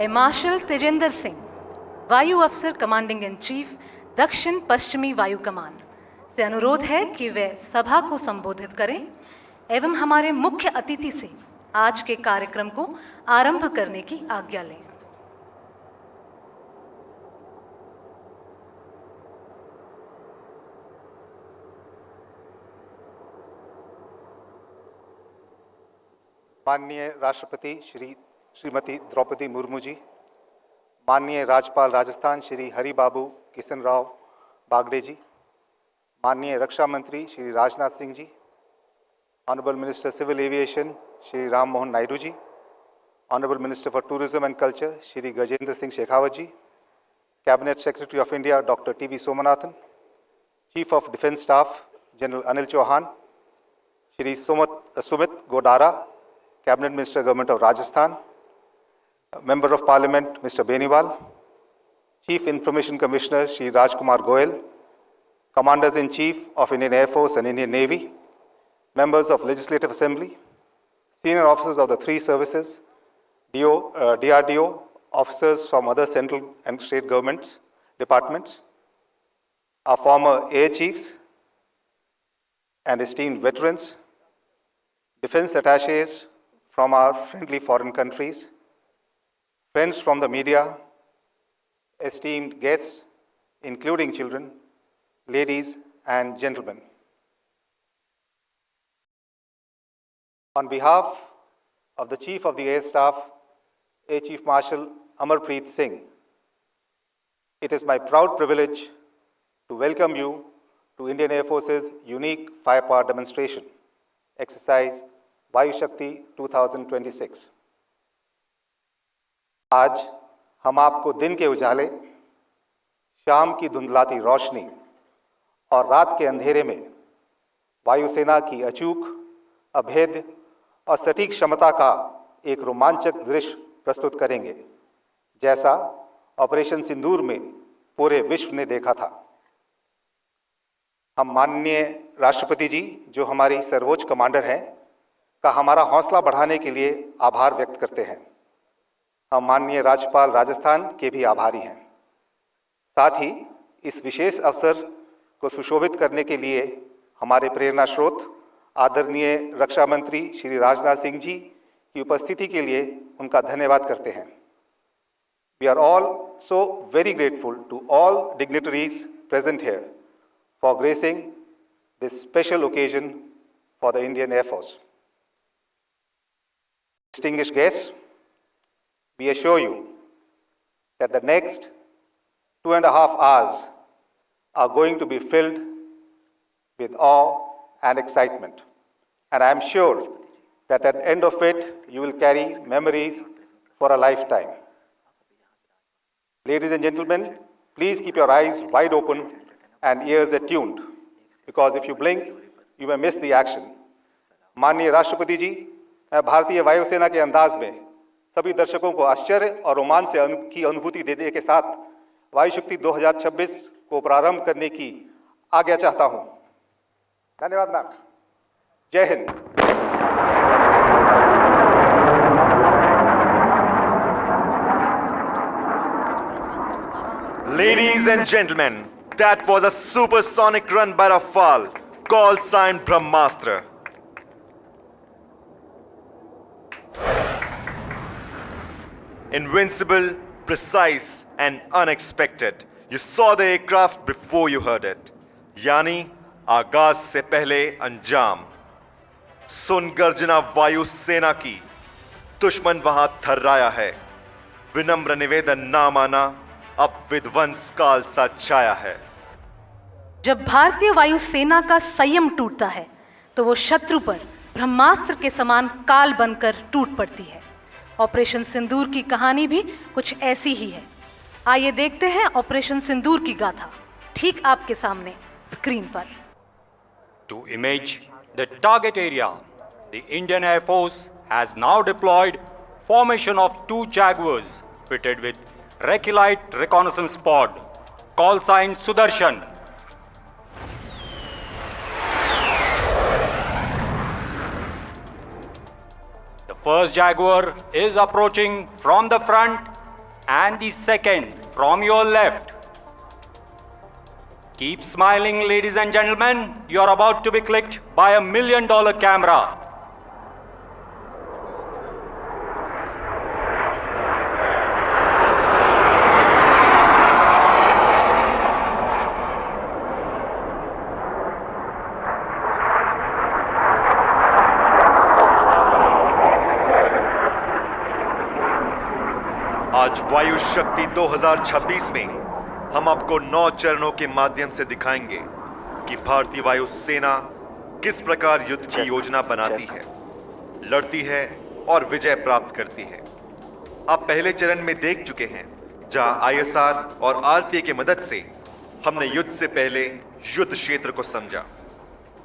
ए martial Tejendra Singh, वायु अफसर commanding in chief, दक्षिण पश्चिमी वायु कमान, से अनुरोध है कि वे सभा को संबोधित करें एवं हमारे मुख्य अतिथि से आज के कार्यक्रम को आरंभ करने की आज्ञा लें। माननीय राष्ट्रपति श्रीमती द्रौपदी मुर्मू जी, माननीय राज्यपाल राजस्थान श्री हरि बाबू किशन राव बागड़े जी, माननीय रक्षा मंत्री Shri Rajnath Singh ji, honourable minister civil aviation Shri Ram Mohan Naidu ji, honourable minister for tourism and culture Shri Gajendra Singh Shekhawat ji, cabinet secretary of India doctor T V. Somanathan, chief of defence staff general Anil Chauhan, Shri Sumit Godara, cabinet minister government of Rajasthan, member of parliament mister Beniwal, chief information commissioner Shri Rajkumar Goyal, commanders in chief of Indian air force and Indian navy, members of Legislative Assembly, senior officers of the three services, DRDO, officers from other central and state governments, departments, our former air chiefs and esteemed veterans, defense attaches from our friendly foreign countries, friends from the media, esteemed guests, including children, ladies and gentlemen. On behalf of the Chief of the Air Staff, Air Chief Marshal Amarpreet Singh, it is my proud privilege to welcome you to Indian Air Force's unique firepower demonstration, exercise Vayu Shakti 2026. आज हम आपको दिन के उजाले, शाम की धुंधलाती रोशनी और रात के अंधेरे में वायुसेना की अचूक, अभेद्य और सटीक क्षमता का एक रोमांचक दृश्य प्रस्तुत करेंगे, जैसा ऑपरेशन सिंदूर में पूरे विश्व ने देखा था। हम माननीय राष्ट्रपति जी, जो हमारी सर्वोच्च कमांडर हैं, का हमारा हौसला बढ़ाने के लिए आभार व्यक्त करते हैं। हम माननीय राज्यपाल राजस्थान के भी आभारी हैं। साथ ही इस विशेष अवसर को सुशोभित करने के लिए हमारे प्रेरणा स्रोत आदरणीय रक्षा मंत्री श्री राजनाथ सिंह जी की उपस्थिति के लिए उनका धन्यवाद करते हैं। We are also very grateful to all dignitaries present here for gracing this special occasion for the Indian Air Force. Distinguished guests, we assure you that the next 2.5 hours are going to be filled with awe and excitement. And I am sure that at the end of it, you will carry memories for a lifetime. Ladies and gentlemen, please keep your eyes wide open and ears attuned, because if you blink, you may miss the action. माननीय राष्ट्रपति जी, भारतीय वायुसेना के अंदाज में सभी दर्शकों को आश्चर्य और रोमांच की अनुभूति देने के साथ वायु शक्ति 2026 को प्रारंभ करने की आज्ञा चाहता हूं। धन्यवाद मैम। जय Hind. Ladies and gentlemen, that was a supersonic run by Rafale, call sign Brahmastra. Invincible, precise and unexpected. You saw the aircraft before you heard it. यानी आगाज से पहले अंजाम। सुन गर्जना वायु सेना की, दुश्मन वहां थर्राया है। विनम्र निवेदन ना माना, अब विध्वंस काल सा छाया है। जब भारतीय वायुसेना का संयम टूटता है तो वो शत्रु पर ब्रह्मास्त्र के समान काल बनकर टूट पड़ती है। ऑपरेशन सिंदूर की कहानी भी कुछ ऐसी ही है। आइए देखते हैं ऑपरेशन सिंदूर की गाथा, ठीक आपके सामने स्क्रीन पर। To image the target area, the Indian Air Force has now deployed formation of 2 Jaguars fitted with Recilite reconnaissance pod, call sign Sudarshan. The first Jaguar is approaching from the front and the second from your left. Keep smiling, ladies and gentlemen. You are about to be clicked by $1 million camera. आज वायु शक्ति 2026 में हम आपको 9 चरणों के माध्यम से दिखाएंगे कि भारतीय वायु सेना किस प्रकार युद्ध की योजना बनाती है, लड़ती है और विजय प्राप्त करती है। आप पहले चरण में देख चुके हैं, जहां आईएसआर और आरपीए की मदद से हमने युद्ध से पहले युद्ध क्षेत्र को समझा।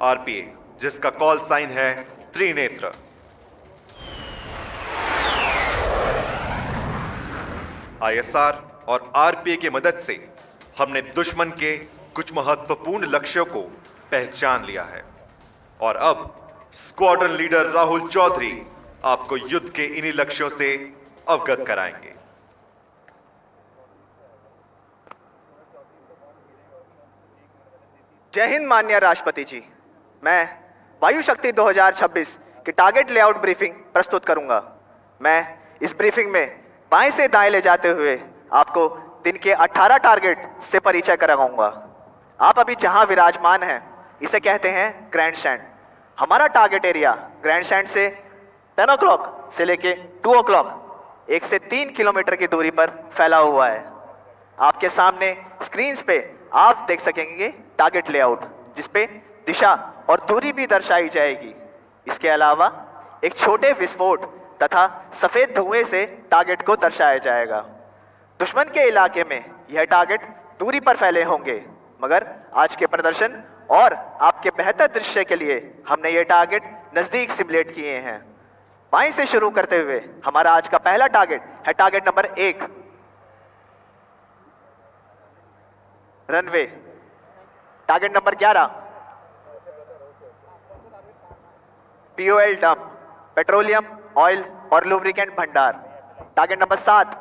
आरपीए, जिसका कॉल साइन है त्रिनेत्र, आईएसआर और आरपीए की मदद से हमने दुश्मन के कुछ महत्वपूर्ण लक्ष्यों को पहचान लिया है और अब स्क्वाड्रन लीडर राहुल चौधरी आपको युद्ध के इन्हीं लक्ष्यों से अवगत कराएंगे। जय हिंद माननीय राष्ट्रपति जी, मैं वायु शक्ति 2026 की टारगेट लेआउट ब्रीफिंग प्रस्तुत करूंगा। मैं इस ब्रीफिंग में बाएं से दाएं ले जाते हुए आपको दिन के 18 टारगेट से परिचय कराऊंगा। आप अभी जहां विराजमान हैं, इसे कहते हैं ग्रैंड स्टैंड। हमारा टारगेट एरिया ग्रैंड स्टैंड से 10 o'clock से लेके 2 o'clock 1 से 3 किलोमीटर की दूरी पर फैला हुआ है। आपके सामने स्क्रीन पे आप देख सकेंगे टारगेट लेआउट, जिसपे दिशा और दूरी भी दर्शाई जाएगी। इसके अलावा एक छोटे विस्फोट तथा सफेद धुएं से टारगेट को दर्शाया जाएगा। दुश्मन के इलाके में यह टारगेट दूरी पर फैले होंगे, मगर आज के प्रदर्शन और आपके बेहतर दृश्य के लिए हमने ये टारगेट नजदीक सिमुलेट किए हैं। बाएं से शुरू करते हुए हमारा आज का पहला टारगेट है target number 1, runway. Target number 11, POL dump, petroleum, oil और लुब्रिकेंट भंडार। टारगेट नंबर 7,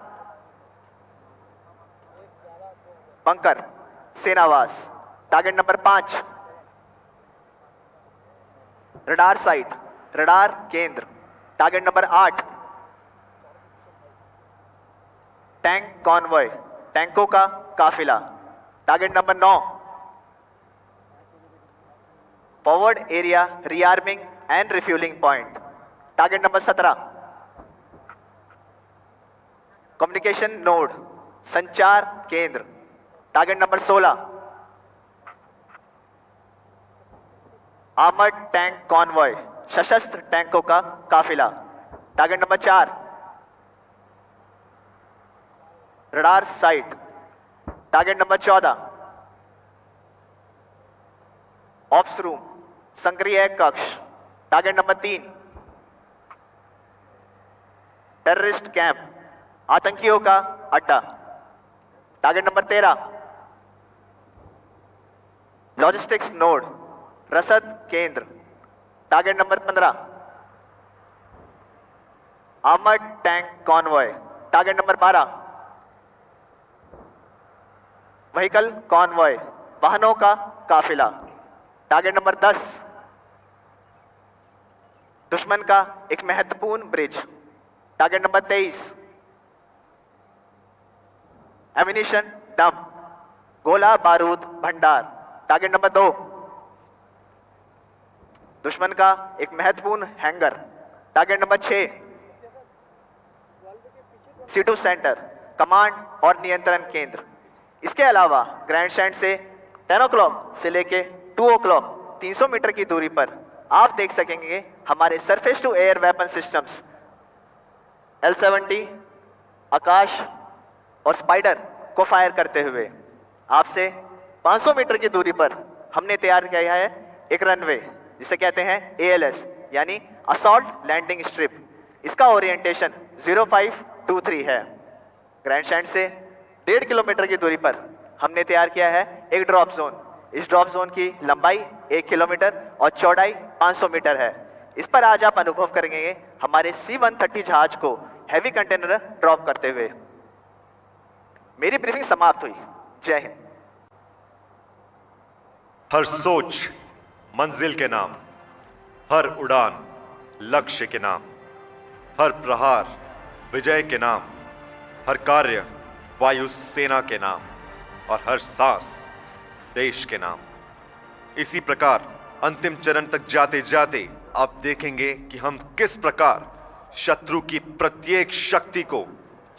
बंकर, सेनावास। Target number 5, radar site, radar केंद्र। टारगेट नंबर 8, टैंक कॉन्वॉय, टैंकों का काफिला। Target number 9, forward area rearming and refuelling point. Target number 17, communication node, संचार केंद्र। Target number 16, armoured tank convoy, सशस्त्र टैंकों का काफिला। Target number 4, radar site. Target number 14, ops room, सक्रिय कक्ष। टारगेट नंबर 3, टेररिस्ट कैंप, आतंकियों का अड्डा। टारगेट नंबर 13, लॉजिस्टिक्स नोड, रसद केंद्र। Target number 15, armoured tank convoy. Target number 12, vehicle convoy, वाहनों का काफिला। टारगेट नंबर 10, दुश्मन का एक महत्वपूर्ण ब्रिज। टारगेट नंबर 23, एमिनिशन डंप, गोला बारूद भंडार। टारगेट नंबर 2, दुश्मन का एक महत्वपूर्ण hanger. Target number 6, C2 centre, command और नियंत्रण केंद्र। इसके अलावा ग्रैंड स्टैंड से 10 o'clock से लेके 2 o'clock 300 मीटर की दूरी पर आप देख सकेंगे हमारे surface to air weapon systems L-70, Akash और स्पाइडर को फायर करते हुए। आपसे 500 मीटर की दूरी पर हमने तैयार किया है एक रनवे, जिसे कहते हैं ALS, यानी असॉल्ट लैंडिंग स्ट्रिप। इसका ओरिएंटेशन 0523 है। ग्रैंड स्टैंड से 1.5 किलोमीटर की दूरी पर हमने तैयार किया है एक ड्रॉप जोन। इस ड्रॉप जोन की लंबाई 1 किलोमीटर और चौड़ाई 500 मीटर है। इस पर आज आप अनुभव करेंगे हमारे C-130 जहाज को हैवी कंटेनर ड्रॉप करते हुए। मेरी ब्रीफिंग समाप्त हुई। जय हिंद। हर सोच मंजिल के नाम, हर उड़ान लक्ष्य के नाम, हर प्रहार विजय के नाम, हर कार्य वायु सेना के नाम और हर सांस देश के नाम। इसी प्रकार अंतिम चरण तक जाते जाते आप देखेंगे कि हम किस प्रकार शत्रु की प्रत्येक शक्ति को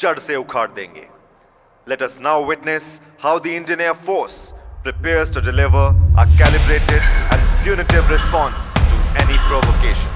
जड़ से उखाड़ देंगे। Let us now witness how the Indian Air Force prepares to deliver a calibrated and punitive response to any provocation.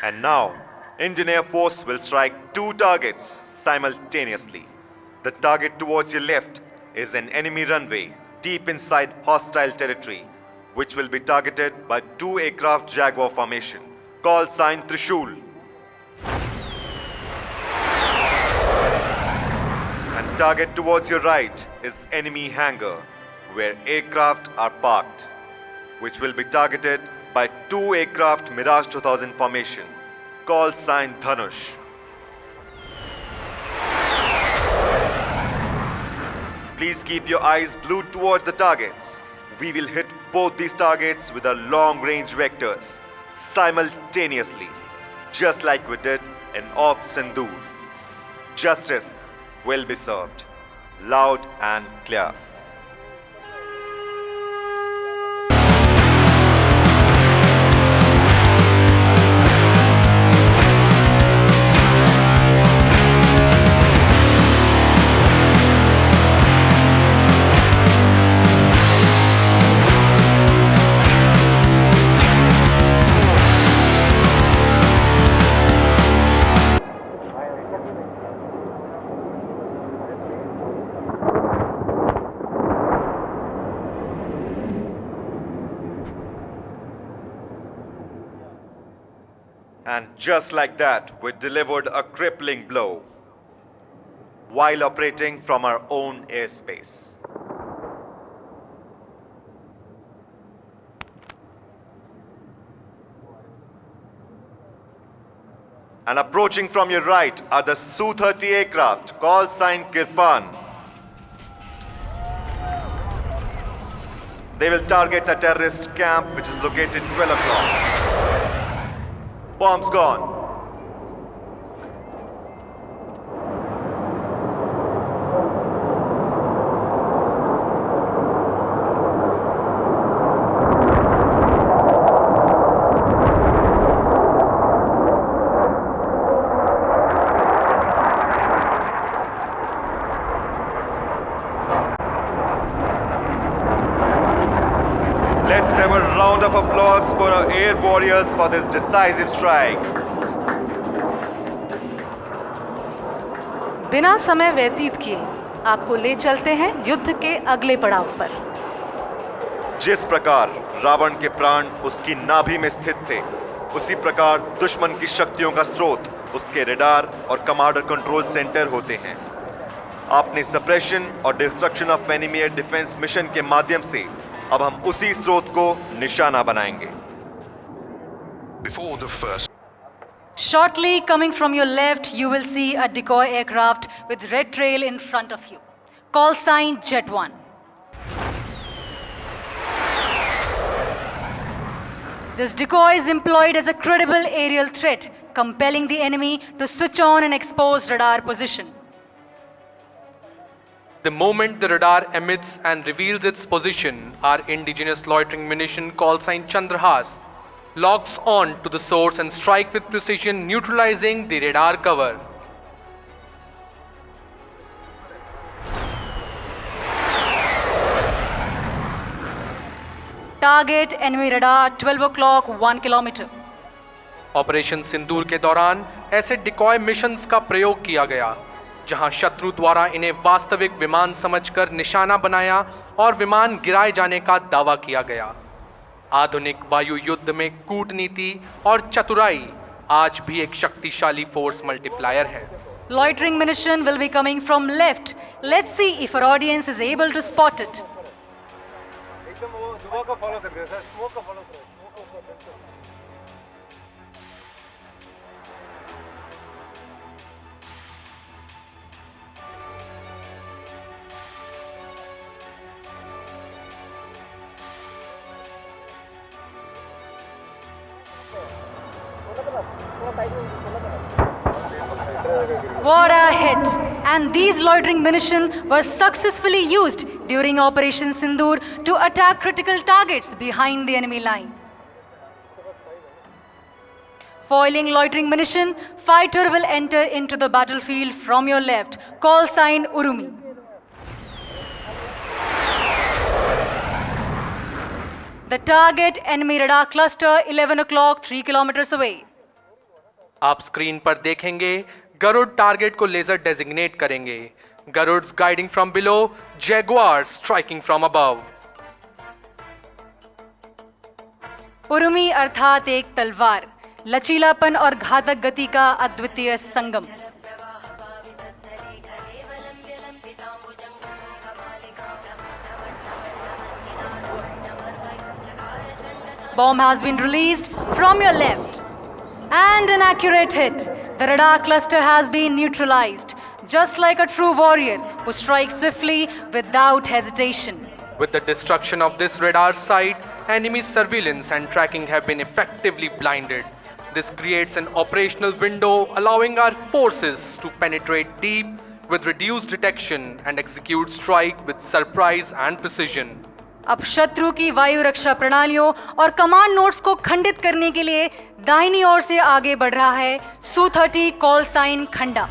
And now, Indian Air Force will strike 2 targets simultaneously. The target towards your left is an enemy runway deep inside hostile territory, which will be targeted by 2 aircraft Jaguar formation. Call sign Trishul. And target towards your right is enemy hangar, where aircraft are parked, which will be targeted by 2 aircraft Mirage 2000 formation. Call sign Dhanush. Please keep your eyes glued towards the targets. We will hit both these targets with our long-range vectors simultaneously, just like we did in Op Sindoor. Justice will be served, loud and clear. And just like that, we delivered a crippling blow while operating from our own airspace. And approaching from your right are the Su-30 aircraft, call sign Kirpan. They will target a terrorist camp which is located 12 o'clock. Bombs gone. Let's have a round of applause for our air warriors for this decisive strike. बिना समय व्यतीत किए आपको ले चलते हैं युद्ध के अगले पड़ाव पर। जिस प्रकार रावण के प्राण उसकी नाभि में स्थित थे, उसी प्रकार दुश्मन की शक्तियों का स्रोत उसके रेडार और कमांडर कंट्रोल सेंटर होते हैं। आपने सप्रेशन और destruction of enemy air defence mission के माध्यम से अब हम उसी स्रोत को निशाना बनाएंगे। before the first. Shortly coming from your left, you will see a decoy aircraft with red trail in front of you. Call sign Jet 1. This decoy is employed as a credible aerial threat, compelling the enemy to switch on an exposed radar position. The moment the radar emits and reveals its position, our indigenous loitering munition call sign Chandrahas locks on to the source and strike with precision, neutralizing the radar cover. Target enemy radar 12 o'clock 1 kilometer. Operation सिंदूर के दौरान ऐसे decoy missions का प्रयोग किया गया जहां शत्रु द्वारा इन्हें वास्तविक विमान समझकर निशाना बनाया और विमान गिराए जाने का दावा किया गया। आधुनिक वायु युद्ध में कूटनीति और चतुराई आज भी एक शक्तिशाली फोर्स मल्टीप्लायर है। Loitering munition will be coming from left. Let's see if our audience is able to spot it. What a hit! And these loitering munition were successfully used during Operation Sindoor to attack critical targets behind the enemy line. Foiling loitering munition, fighter will enter into the battlefield from your left. Call sign Urumi. The target enemy radar cluster 11 o'clock 3 kilometers away. आप screen पर देखेंगे Garud target को laser designate करेंगे। Garuds guiding from below, Jaguars striking from above. Urmi अर्थात एक तलवार, लचीलापन और घातक गति का अद्वितीय संगम। Bomb has been released from your left. And an accurate hit. The radar cluster has been neutralized, just like a true warrior who strikes swiftly without hesitation. With the destruction of this radar site, enemy surveillance and tracking have been effectively blinded. This creates an operational window allowing our forces to penetrate deep with reduced detection and execute strike with surprise and precision. अब शत्रु की वायु रक्षा प्रणालियों और command nodes को खंडित करने के लिए दाहिनी ओर से आगे बढ़ रहा है Su-30 call sign Khanda.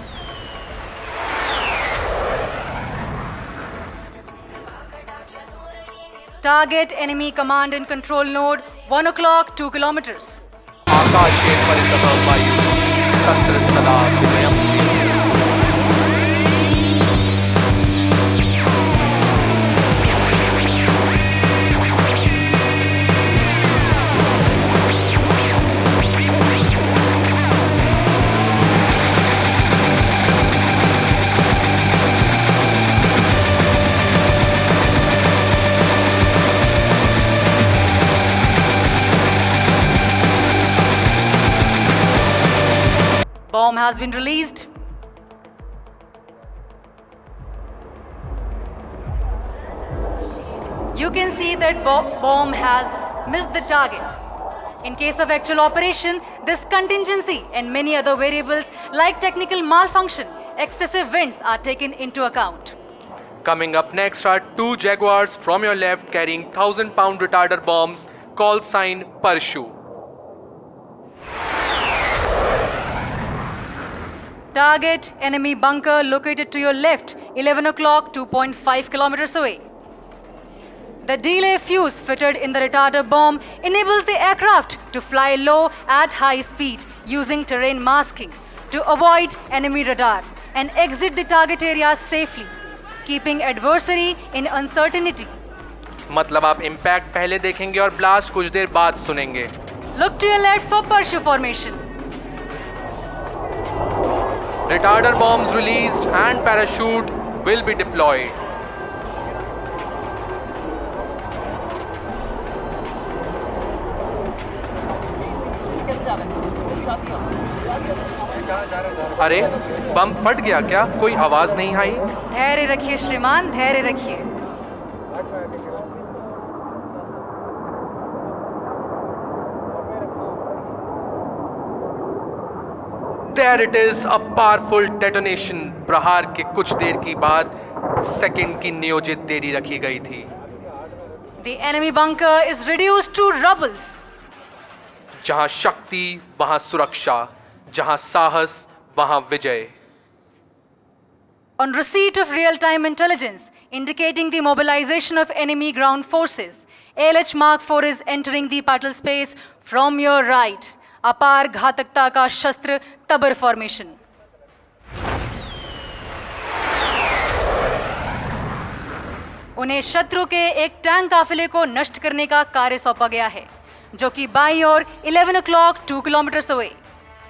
Target enemy command and control node 1 o'clock 2 kilometers. आकाशीय परिसर वायु तंत्र सदा विनयम। Bomb has been released. You can see that bomb has missed the target. In case of actual operation, this contingency and many other variables like technical malfunction, excessive winds are taken into account. Coming up next are two Jaguars from your left carrying 1,000-pound retarder bombs called sign Parshu. Target enemy bunker located to your left 11 o'clock 2.5 kilometers away. The delay fuse fitted in the retarder bomb enables the aircraft to fly low at high speed using terrain masking to avoid enemy radar and exit the target area safely, keeping adversary in uncertainty. मतलब आप impact पहले देखेंगे और blast कुछ देर बाद सुनेंगे। Look to your left for Parshu formation. Retarder bombs released and parachute will be deployed. अरे, बम फट गया क्या? कोई आवाज नहीं आई। धैर्य रखिए श्रीमान, धैर्य रखिए। There it is, a powerful detonation। प्रहार के कुछ देर की बाद सेकंड की नियोजित देरी रखी गई थी। The enemy bunker is reduced to rubbles। जहां शक्ति वहां सुरक्षा, जहां साहस वहां विजय। On receipt of real-time intelligence indicating the mobilization of enemy ground forces, ALH Mark 4 is entering the battle space from your right। अपार घातकता का शस्त्र तबर फॉर्मेशन। उन्हें शत्रु के एक टैंक काफिले को नष्ट करने का कार्य सौंपा गया है, जो कि बाईं ओर 11 o'clock 2 kilometers away।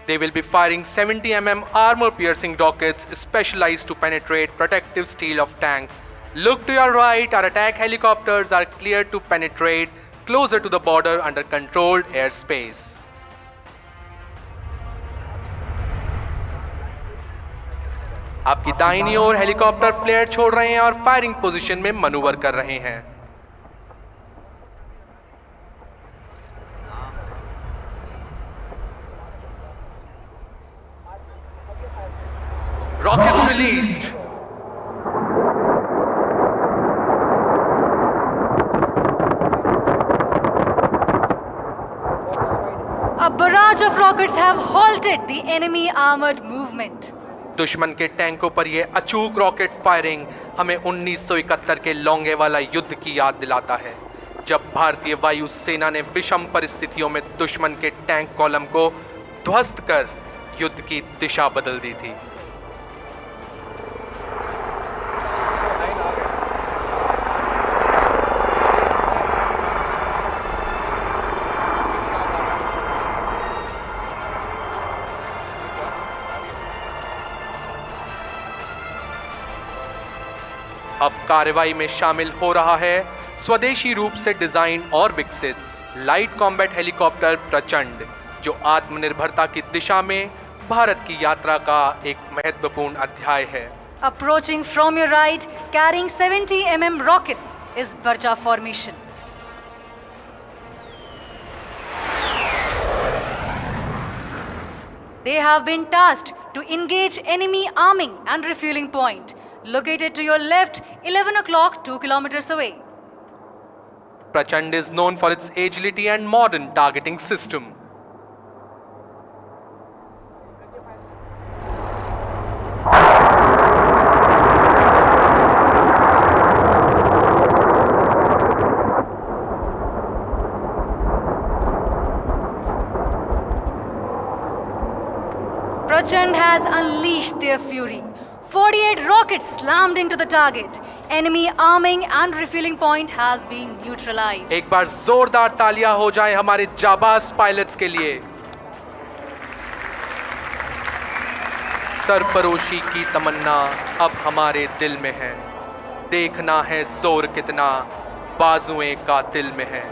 They will be firing 70 mm armor-piercing rockets specialized to penetrate protective steel of tank। Look to your right, our attack helicopters are cleared to penetrate closer to the border under controlled airspace। आपकी दाहिनी ओर helicopter flare छोड़ रहे हैं और firing position में manoeuvre कर रहे हैं। Rockets released। A barrage of rockets have halted the enemy armored movement। दुश्मन के टैंकों पर यह अचूक रॉकेट फायरिंग हमें 1971 के लोंगेवाला युद्ध की याद दिलाता है, जब भारतीय वायु सेना ने विषम परिस्थितियों में दुश्मन के टैंक कॉलम को ध्वस्त कर युद्ध की दिशा बदल दी थी। अब कार्रवाई में शामिल हो रहा है स्वदेशी रूप से डिजाइन और विकसित लाइट कॉम्बैट हेलीकॉप्टर प्रचंड, जो आत्मनिर्भरता की दिशा में भारत की यात्रा का एक महत्वपूर्ण अध्याय है। Approaching from your right, carrying 70 mm rockets is Barja formation। They have been tasked to engage enemy arming and refueling point, located to your left 11 o'clock 2 kilometers away। Prachand is known for its agility and modern targeting system। Prachand has unleashed their fury। 48 rockets slammed into the target। Enemy arming and refueling point has been neutralized। एक बार जोरदार तालियां हो जाए हमारे जाबाज pilots के लिए। सरफरोशी की तमन्ना अब हमारे दिल में है, देखना है जोर कितना बाजुएं का दिल में है।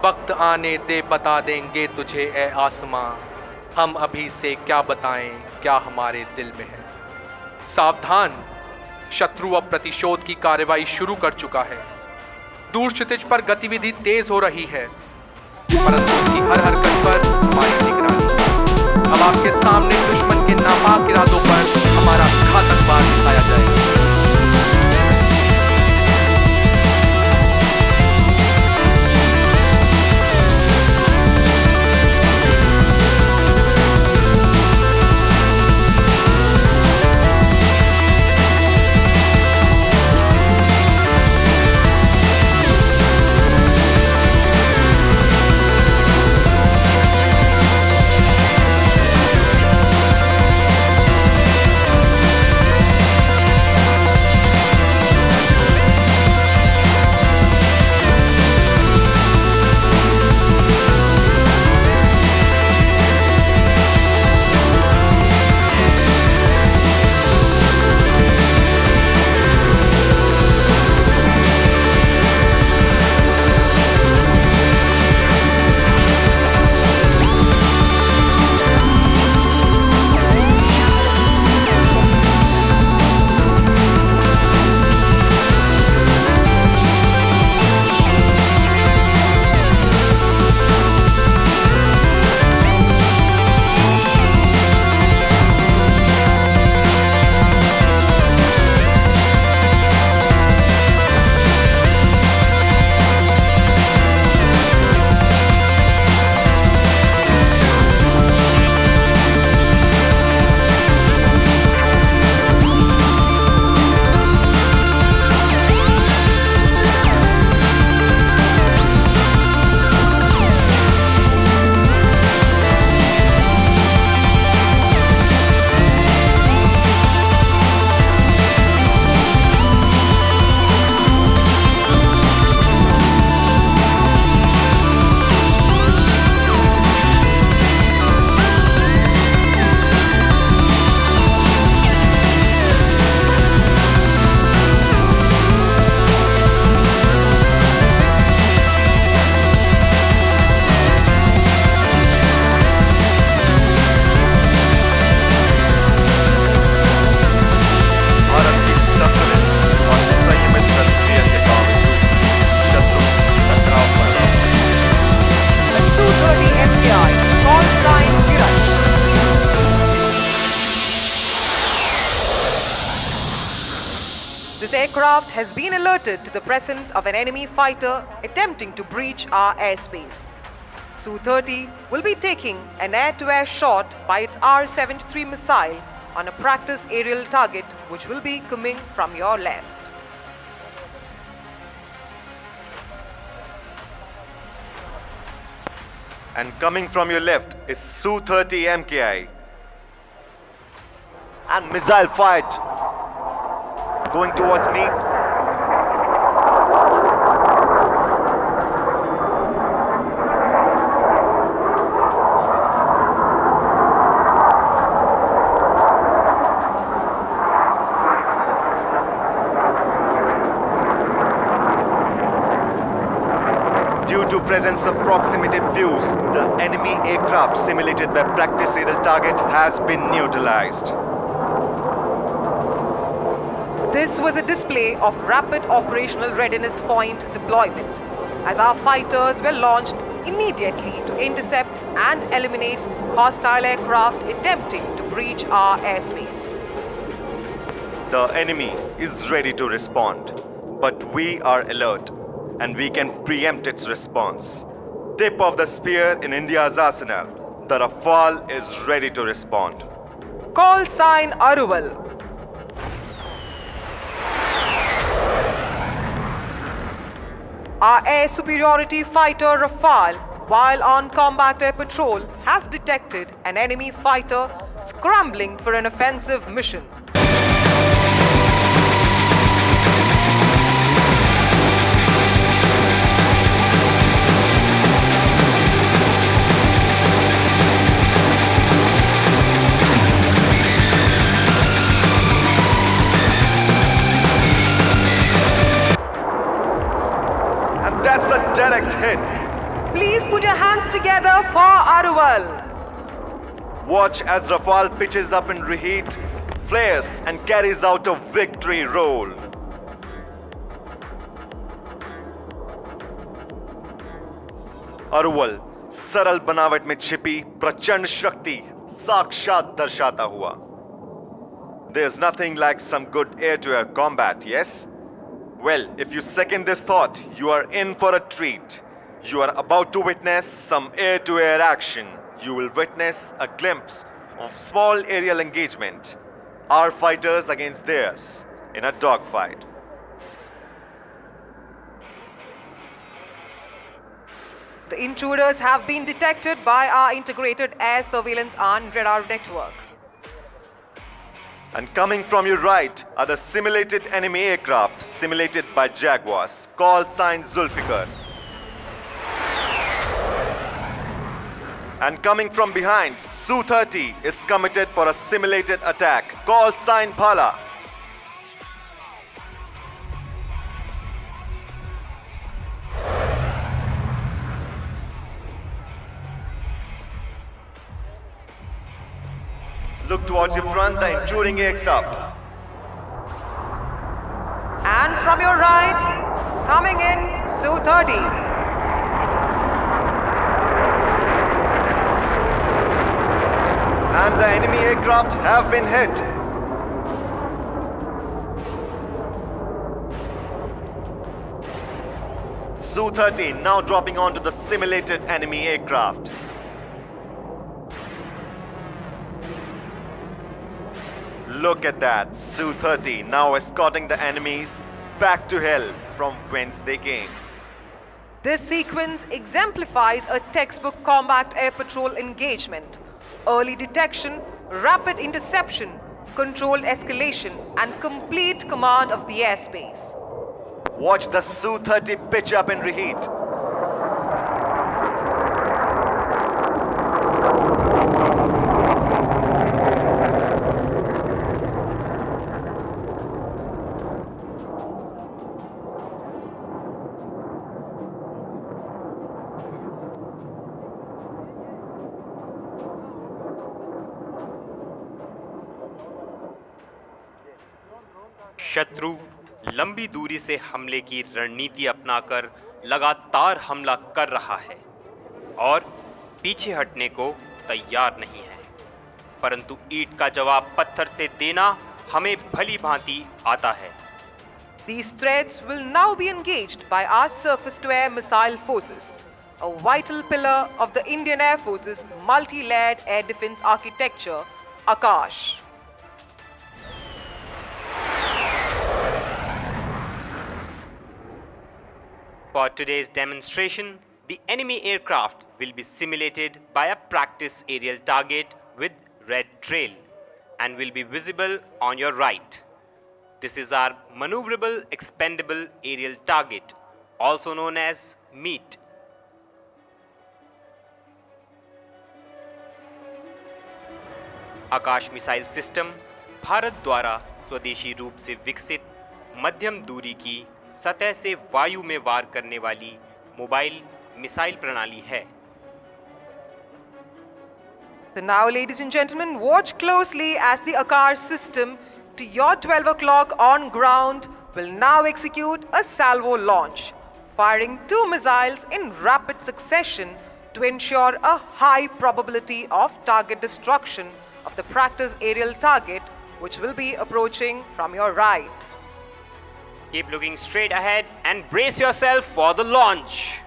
वक्त आने दे बता देंगे तुझे ए आसमां, हम अभी से क्या बताएं क्या हमारे दिल में है। सावधान, शत्रु अब प्रतिशोध की कार्रवाई शुरू कर चुका है। दूर क्षितिज पर गतिविधि तेज हो रही है, परंतु उसकी हर हरकत पर हमारी निगरानी। अब आपके सामने दुश्मन के नापाक इरादों पर हमारा घातक वार दिखाया जाएगा। aircraft has been alerted to the presence of an enemy fighter attempting to breach our airspace. Su-30 will be taking an air-to-air shot by its R-73 missile on a practice aerial target which will be coming from your left. And coming from your left is Su-30 MKI. And missile fired. Going towards me. Due to presence of proximity fuse, the enemy aircraft simulated by practice aerial target has been neutralized. This was a display of rapid operational readiness point deployment, as our fighters were launched immediately to intercept and eliminate hostile aircraft attempting to breach our airspace. The enemy is ready to respond, but we are alert and we can preempt its response. Tip of the spear in India's arsenal, the Rafale is ready to respond. Call sign Aruval. Our air superiority fighter Rafale, while on combat air patrol, has detected an enemy fighter scrambling for an offensive mission. That's a direct hit. Please put your hands together for Aruval. Watch as Rafale pitches up in reheat, flares and carries out a victory roll. Aruval सरल बनावट में छिपी प्रचंड शक्ति साक्षात दर्शाता हुआ. There's nothing like some good air-to-air combat, yes? Well, if you second this thought, you are in for a treat. You are about to witness some air-to-air action. You will witness a glimpse of small aerial engagement. Our fighters against theirs in a dogfight. The intruders have been detected by our integrated air surveillance and radar network. And coming from your right are the simulated enemy aircraft simulated by Jaguars. Call sign Zulfikar. And coming from behind, Su-30 is committed for a simulated attack. Call sign Bhala. Look towards your front, the intruding aircraft. And from your right, coming in, Su-30. And the enemy aircraft have been hit. Su-30 now dropping onto the simulated enemy aircraft. Look at that, Su-30 now escorting the enemies back to hell from whence they came. This sequence exemplifies a textbook combat air patrol engagement. Early detection, rapid interception, controlled escalation, and complete command of the airspace. Watch the Su-30 pitch up and reheat. शत्रु लंबी दूरी से हमले की रणनीति अपनाकर लगातार हमला कर रहा है और पीछे हटने को तैयार नहीं है, परंतु ईंट का जवाब पत्थर से देना हमें भली भांति आता है। These threats will now be engaged by our surface-to-air missile forces, a vital pillar of the Indian Air Force's multi-layered air defense architecture, Akash. For today's demonstration, the enemy aircraft will be simulated by a practice aerial target with red trail and will be visible on your right. This is our maneuverable expendable aerial target, also known as MEAT. Akash missile system Bharat द्वारा स्वदेशी रूप से विकसित मध्यम दूरी की सतह से वायु में वार करने वाली मोबाइल मिसाइल प्रणाली है। So now, ladies and gentlemen, watch closely as the Akash system to your 12 o'clock on ground will now execute a salvo launch, firing 2 missiles in rapid succession to ensure a high probability of target destruction of the practice aerial target, which will be approaching from your right. Keep looking straight ahead and brace yourself for the launch.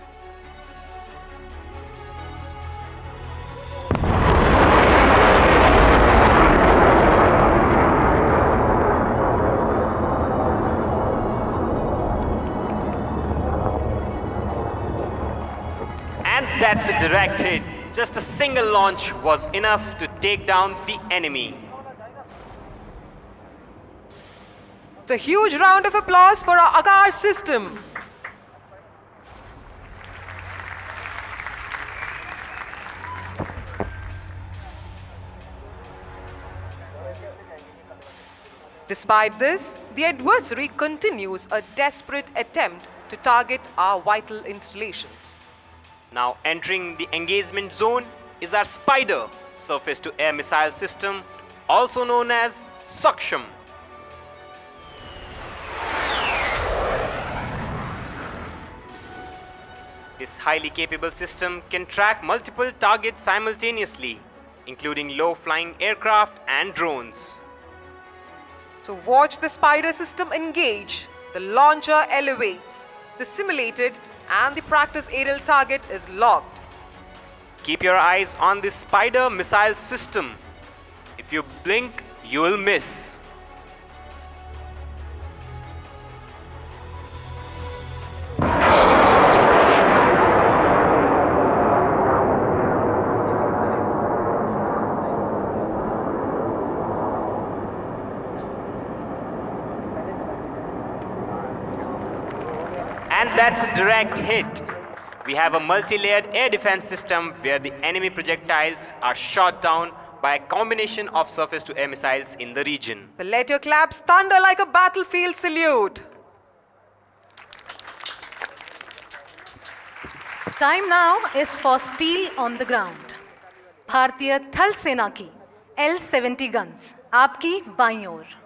And that's a direct hit. Just a single launch was enough to take down the enemy. It's a huge round of applause for our Akash system. Despite this, the adversary continues a desperate attempt to target our vital installations. Now entering the engagement zone is our Spider surface-to-air missile system, also known as Saksham. This highly capable system can track multiple targets simultaneously, including low-flying aircraft and drones. So watch the Spider system engage. The launcher elevates. The simulated and the practice aerial target is locked. Keep your eyes on the Spider missile system. If you blink, you will miss. And that's a direct hit. We have a multi-layered air defense system where the enemy projectiles are shot down by a combination of surface-to-air missiles in the region. So let your claps thunder like a battlefield salute. Time now is for steel on the ground. भारतीय थल सेना की L-70 guns आपकी बाईं ओर।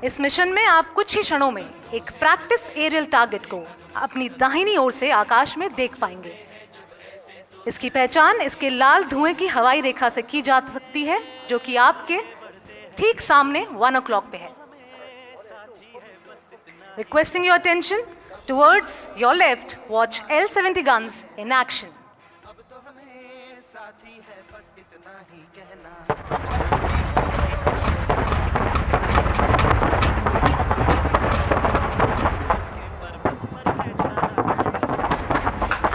इस mission में आप कुछ ही क्षणों में एक प्रैक्टिस एरियल टारगेट को अपनी दाहिनी ओर से आकाश में देख पाएंगे। इसकी पहचान इसके लाल धुएं की हवाई रेखा से की जा सकती है, जो कि आपके ठीक सामने 1 o'clock पे है। Requesting your attention towards your left, watch L-70 guns in action.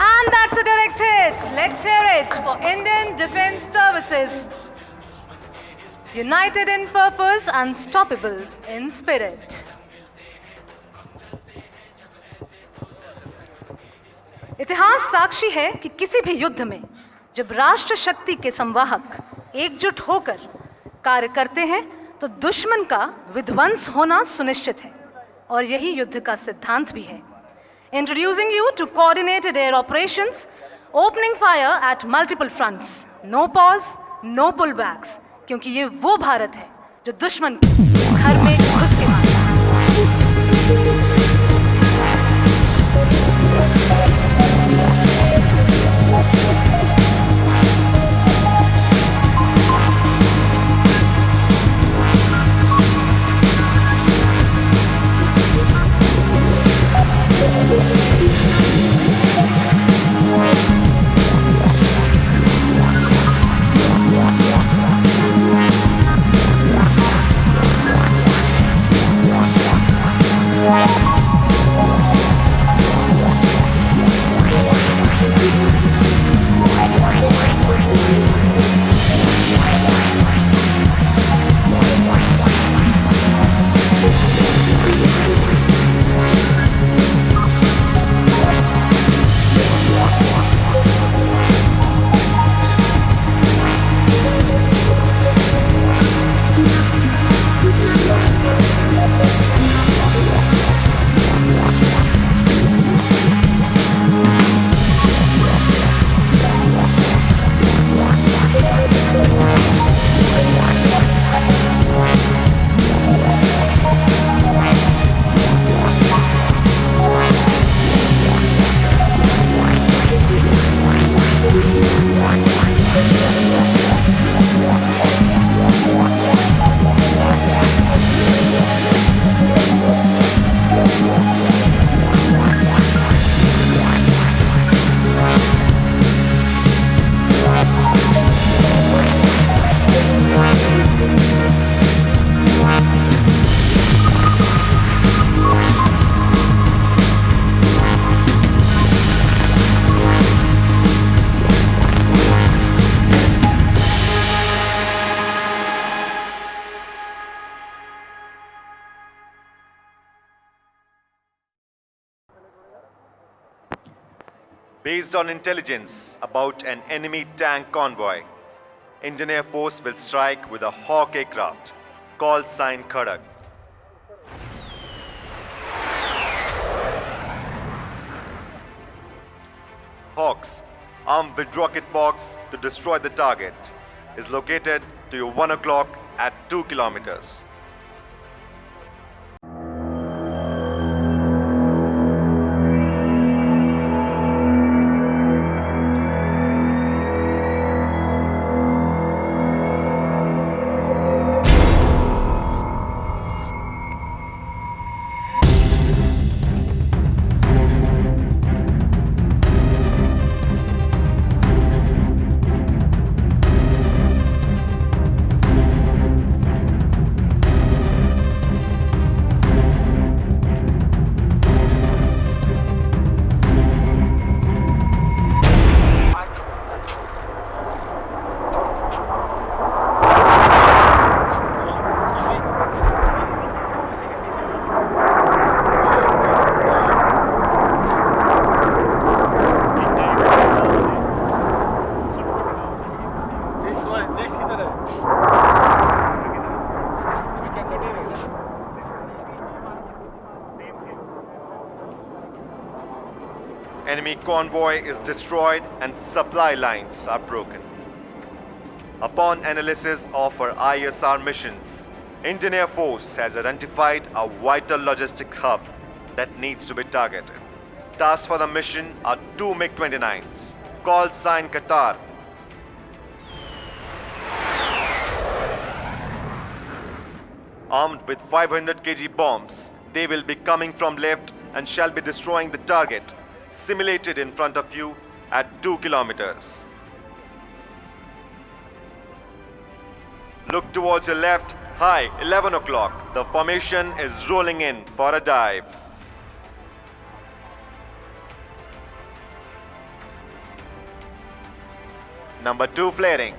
And that's a direct hit. Let's hear it for Indian Defence Services. United in purpose, unstoppable in spirit. इतिहास साक्षी है कि किसी भी युद्ध में जब राष्ट्र शक्ति के संवाहक एकजुट होकर कार्य करते हैं तो दुश्मन का विध्वंस होना सुनिश्चित है, और यही युद्ध का सिद्धांत भी है। Introducing you to coordinated air operations, opening fire at multiple fronts, no pause, no pull backs, क्योंकि ये वो भारत है जो दुश्मन को घर में घुस के मारता है। Based on intelligence about an enemy tank convoy, Indian Air Force will strike with a Hawk aircraft, called sign Khadak. Hawks, armed with rocket box to destroy the target, is located to your 1 o'clock at 2 kilometers. Enemy convoy is destroyed and supply lines are broken. Upon analysis of our ISR missions, Indian Air Force has identified a vital logistics hub that needs to be targeted. Tasked for the mission are 2 MiG-29s, called sign Qatar. Armed with 500 kg bombs, they will be coming from left and shall be destroying the target, simulated in front of you at 2 kilometers. Look towards your left. High, 11 o'clock. The formation is rolling in for a dive. Number 2 flaring.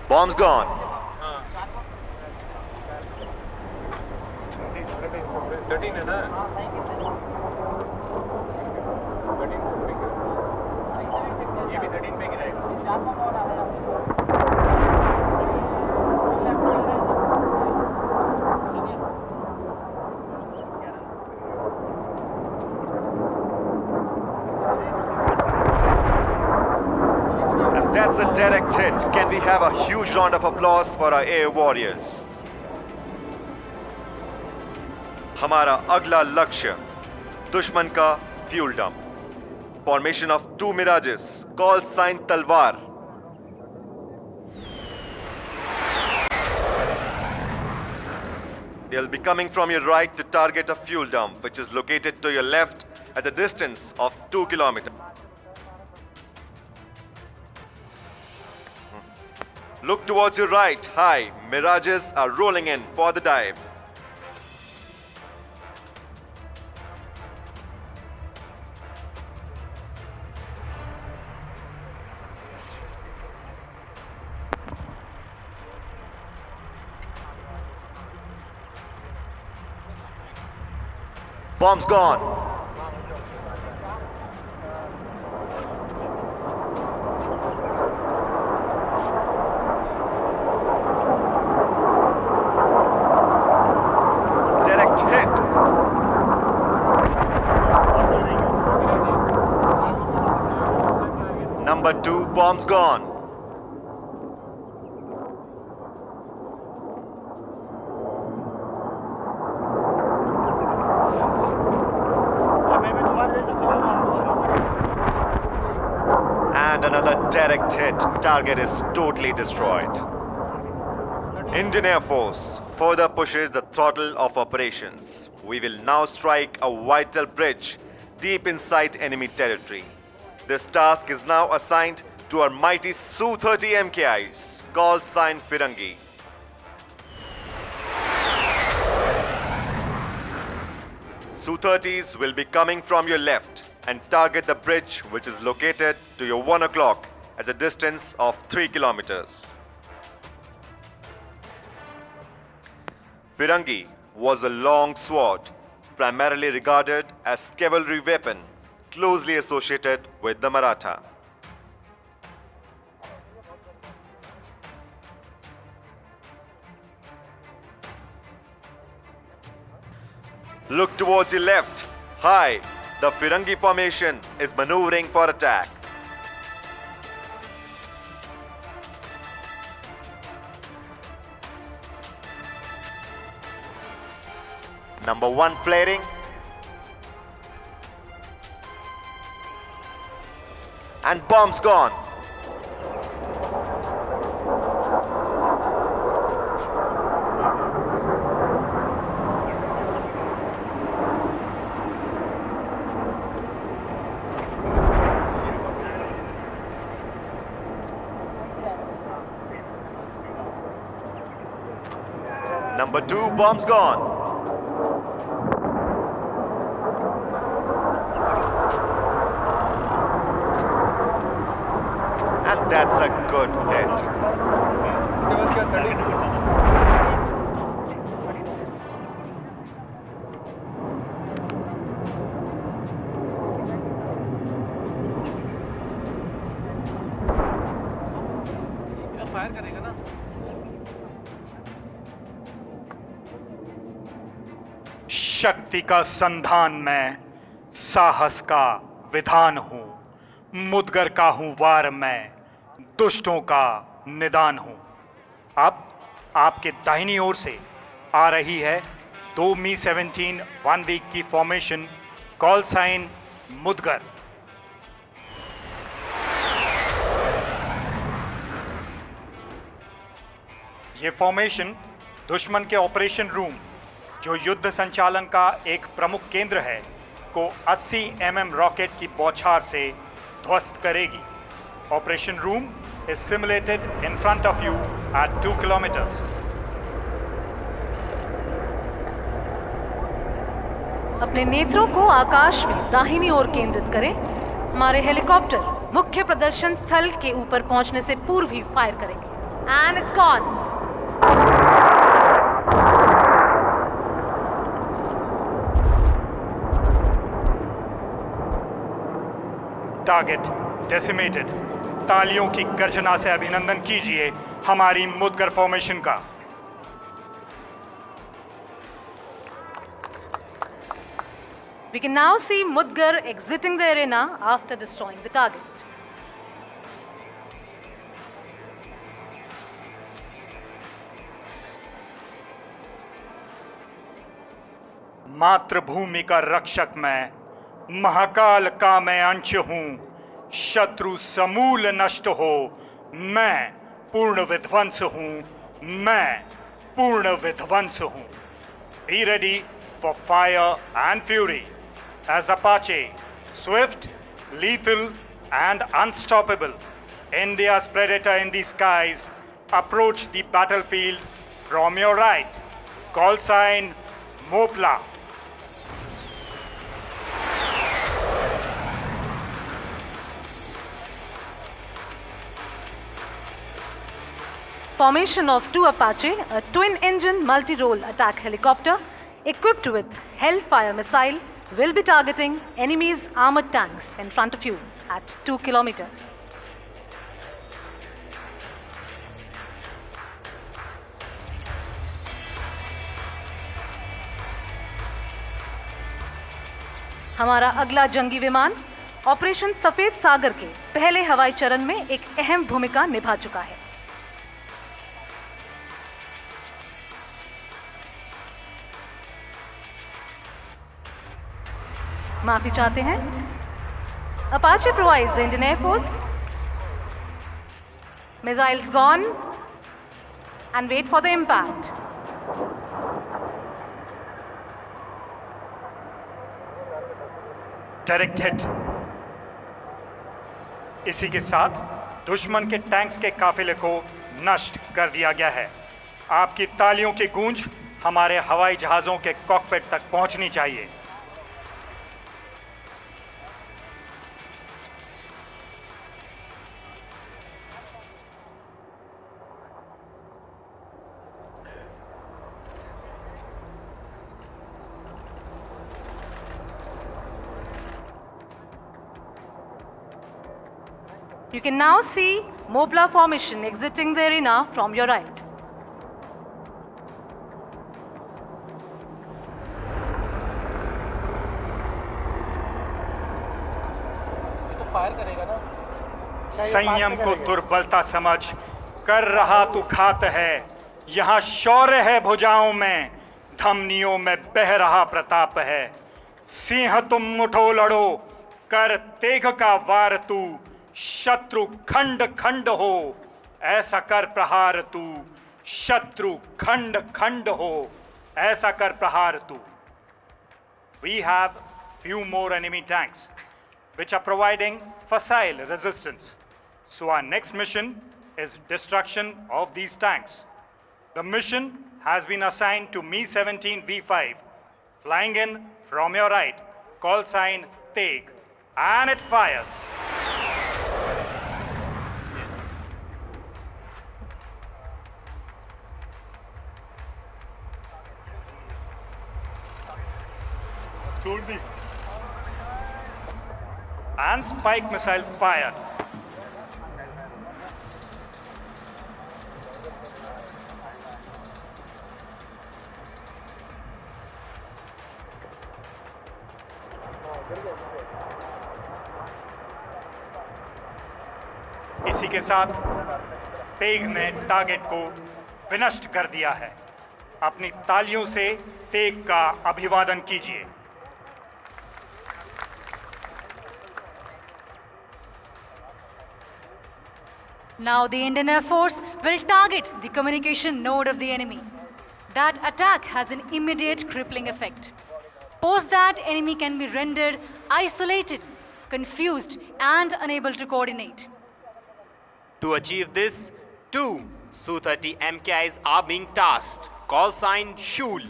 Bombs gone. 13 है ना? 13 ये भी 13 पे गिराएगा। And that's a direct hit. Can we have a huge round of applause for our air warriors? हमारा अगला लक्ष्य दुश्मन का fuel dump. Formation of 2 Mirages, call sign Talwar. They'll be coming from your right to target a fuel dump, which is located to your left at a distance of 2 kilometers. Look towards your right. High. Mirages are rolling in for the dive. Bombs gone. Direct hit. Number 2, bombs gone. And another direct hit. Target is totally destroyed. Indian Air Force further pushes the throttle of operations. We will now strike a vital bridge deep inside enemy territory. This task is now assigned to our mighty Su-30 MKIs, called sign Firangi. Su-30s will be coming from your left and target the bridge, which is located to your 1 o'clock at a distance of 3 kilometers. Firangi was a long sword, primarily regarded as cavalry weapon, closely associated with the Maratha. Look towards your left. High. The Firangi formation is maneuvering for attack. Number 1 flaring. And bombs gone. Number 2 bombs gone. And that's a good hit. उसके बाद क्या 30 fire करेगा ना। शक्ति का संधान मैं, साहस का विधान हूं, मुदगर का हूं वार मैं, दुष्टों का निदान हूं। अब आपके दाहिनी ओर से आ रही है 2 मी 17 1 वीक की फॉर्मेशन, कॉल साइन मुदगर। ये फॉर्मेशन दुश्मन के ऑपरेशन रूम, जो युद्ध संचालन का एक प्रमुख केंद्र है, को 80 mm रॉकेट की बौछार से ध्वस्त करेगी। Operation room is simulated in front of you at 2 kilometers. अपने नेत्रों को आकाश में दाहिनी ओर केंद्रित करें। हमारे हेलीकॉप्टर मुख्य प्रदर्शन स्थल के ऊपर पहुंचने से पूर्व ही फायर करेंगे। And it's gone. Target decimated. तालियों की गर्जना से अभिनंदन कीजिए हमारी मुदगर फॉर्मेशन का। We can now see Mudgar exiting the arena after destroying the target. मातृभूमि का रक्षक मैं, महाकाल का मैं अंश हूं, शत्रु समूल नष्ट हो, मैं पूर्ण विध्वंस हूं, मैं पूर्ण विध्वंस हूं। Be ready for fire and fury as Apache, swift, lethal and unstoppable, India's predator in the skies, approach the battlefield from your right. Call sign Mopla. Formation of 2 Apache, a twin-engine multi-role attack helicopter equipped with Hellfire missile, will be targeting enemy's armored tanks in front of you at 2 kilometers. हमारा अगला जंगी विमान operation सफेद सागर के पहले हवाई चरण में एक अहम भूमिका निभा चुका है। माफी चाहते हैं। Apache provides the Indian Air Force missiles gone and wait for the impact. Direct hit. इसी के साथ दुश्मन के टैंक्स के काफिले को नष्ट कर दिया गया है। आपकी तालियों की गूंज हमारे हवाई जहाजों के कॉकपिट तक पहुंचनी चाहिए। You can now see Mopla formation exiting the arena from your right. ये तो फायर करेगा ना? संयम को दुर्बलता समझ कर रहा तू घात है। यहाँ शौर्य है भुजाओं में, धमनियों में बह रहा प्रताप है। सिंह तुम उठो लड़ो, कर तेघ का वार तू, शत्रु खंड खंड हो, ऐसा कर प्रहार तू, शत्रु खंड खंड हो, ऐसा कर प्रहार तू। We have few more enemy tanks which are providing facile resistance. So our next mission is destruction of these tanks. The mission has been assigned to Mi-17 V5, flying in from your right, call sign Teg, and it fires. And spike missile fire. इसी के साथ तेग ने target को विनष्ट कर दिया है। अपनी तालियों से तेग का अभिवादन कीजिए। Now the Indian Air Force will target the communication node of the enemy. That attack has an immediate crippling effect. Post that, enemy can be rendered isolated, confused, and unable to coordinate. To achieve this, two Su-30 MKIs are being tasked. Call sign Shul.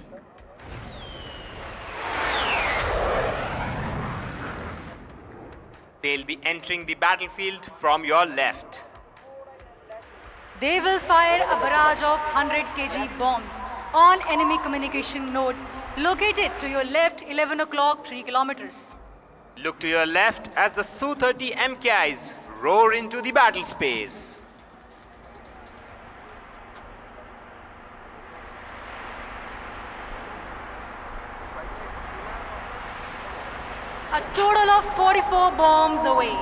They'll be entering the battlefield from your left. They will fire a barrage of 100 kg bombs on enemy communication node located to your left 11 o'clock 3 kilometers. Look to your left as the Su-30 MKIs roar into the battle space. A total of 44 bombs away.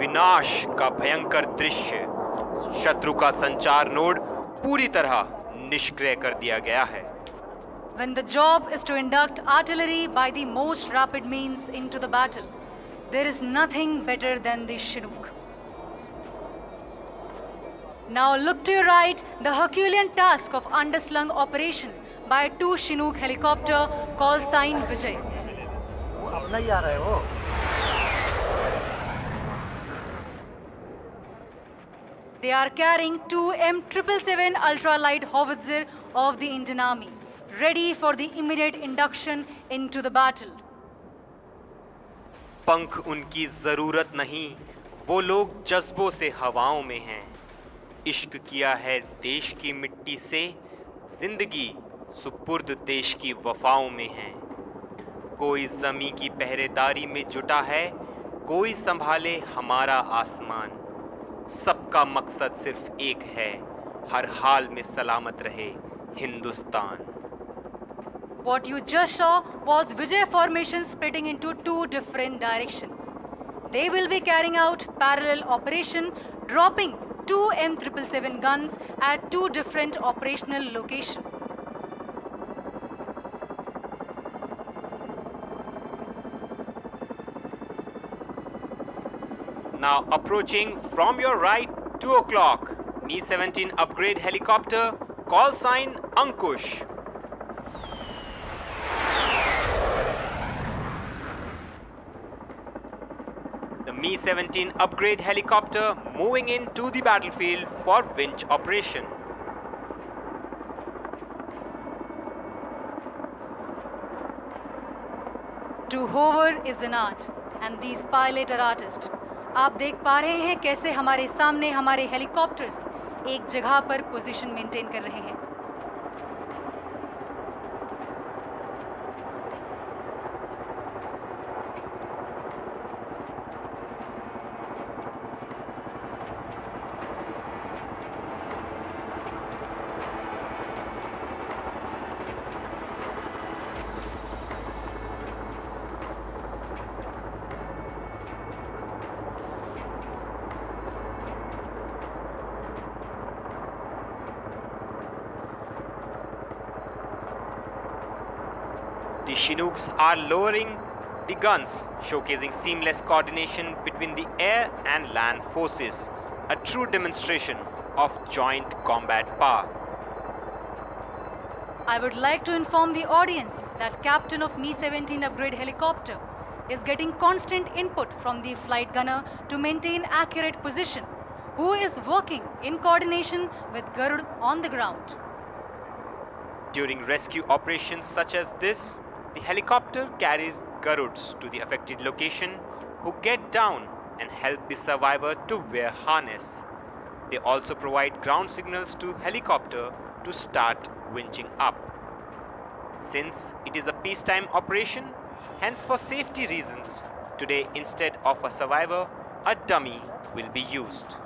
विनाश का भयंकर दृश्य। शत्रु का संचार node पूरी तरह निष्क्रिय कर दिया गया है। When the job is to induct artillery by the most rapid means into the battle, there is nothing better than the Chinook. Now look to your right, the Herculean task of underslung operation by two Chinook helicopter call sign Vijay. अपना ही आ रहा है वो। They are carrying two M777 ultralight howitzer of the Indian Army, ready for the immediate induction into the battle. पंख उनकी जरूरत नहीं, वो लोग जज्बों से हवाओं में हैं। इश्क किया है देश की मिट्टी से, जिंदगी सुपुर्द देश की वफाओं में है। कोई जमी की पहरेदारी में जुटा है, कोई संभाले हमारा आसमान। सबका मकसद सिर्फ एक है, हर हाल में सलामत रहे Hindustan. What you just saw was Vijay formation splitting into two different directions. They will be carrying out parallel operation, dropping two M777 guns at two different operational locations. Now approaching from your right, 2 o'clock, Mi-17 upgrade helicopter, call sign Ankush. Mi-17 upgrade helicopter moving into the battlefield for winch operation. To hover is an art and these pilot are artists. आप देख पा रहे हैं कैसे हमारे सामने हमारे helicopters एक जगह पर पोजीशन मेंटेन कर रहे हैं. The Chinooks are lowering the guns, showcasing seamless coordination between the air and land forces, a true demonstration of joint combat power. I would like to inform the audience that captain of Mi-17 upgrade helicopter is getting constant input from the flight gunner to maintain accurate position, who is working in coordination with Garud on the ground. During rescue operations such as this, the helicopter carries Garuds to the affected location, who get down and help the survivor to wear harness. They also provide ground signals to helicopter to start winching up. Since it is a peacetime operation, hence for safety reasons, today instead of a survivor, a dummy will be used.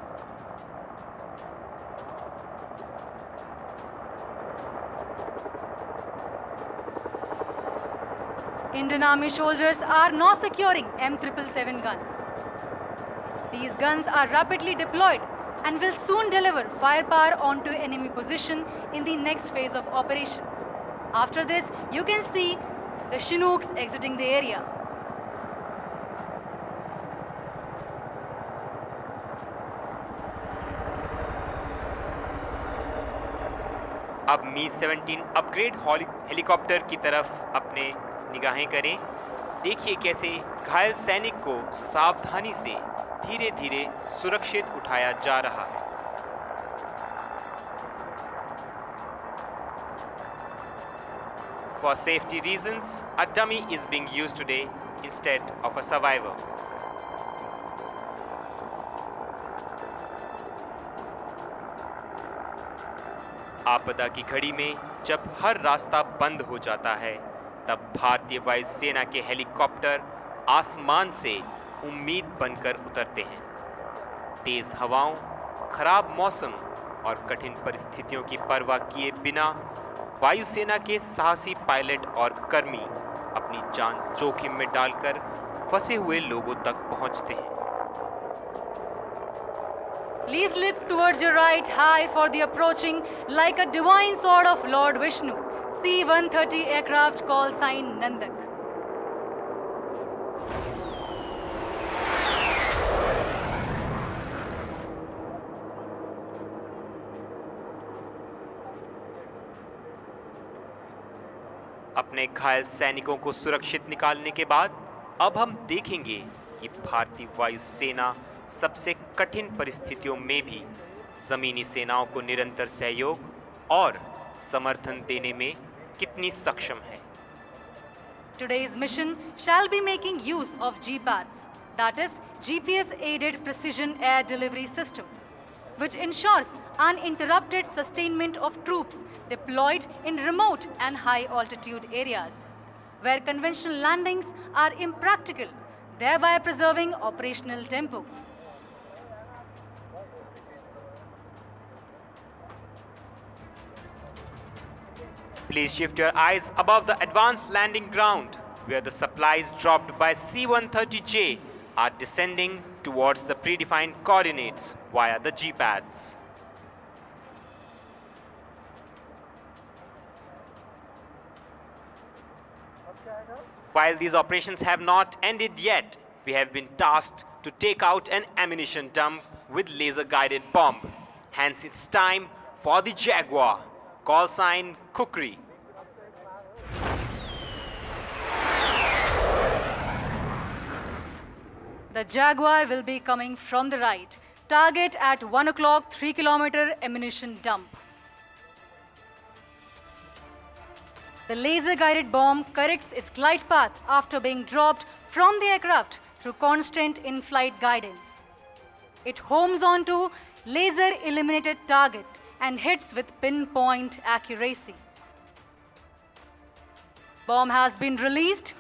Indian Army soldiers are now securing M777 guns. These guns are rapidly deployed and will soon deliver firepower onto enemy position in the next phase of operation. After this, you can see the Chinooks exiting the area. अब Mi-17 upgrade helicopter की तरफ अपने निगाहें करें. देखिए कैसे घायल सैनिक को सावधानी से धीरे धीरे सुरक्षित उठाया जा रहा है. For safety reasons, a dummy is being used today instead of a survivor. आपदा की घड़ी में जब हर रास्ता बंद हो जाता है, तब भारतीय वायुसेना के हेलीकॉप्टर आसमान से उम्मीद बनकर उतरते हैं. तेज हवाओं, खराब मौसम और कठिन परिस्थितियों की परवाह किए बिना वायुसेना के साहसी पायलट और कर्मी अपनी जान जोखिम में डालकर फंसे हुए लोगों तक पहुंचते हैं. Please look towards your right high for the approaching like a divine sword of Lord Vishnu. C-130 aircraft call sign Nandak. अपने घायल सैनिकों को सुरक्षित निकालने के बाद अब हम देखेंगे कि भारतीय वायुसेना सबसे कठिन परिस्थितियों में भी जमीनी सेनाओं को निरंतर सहयोग और समर्थन देने में कितनी सक्षम है. Today's mission shall be making use of GPADS, that is GPS-aided precision air delivery system, which ensures uninterrupted sustainment of troops deployed in remote and high-altitude areas, where conventional landings are impractical, thereby preserving operational tempo. Please shift your eyes above the advanced landing ground, where the supplies dropped by C-130J are descending towards the predefined coordinates via the GPADS. While these operations have not ended yet, we have been tasked to take out an ammunition dump with laser-guided bomb. Hence, it's time for the Jaguar. Call sign Kukri. The Jaguar will be coming from the right. Target at 1 o'clock, 3 kilometer ammunition dump. The laser-guided bomb corrects its glide path after being dropped from the aircraft through constant in-flight guidance. It homes onto laser-illuminated target and hits with pinpoint accuracy. Bomb has been released.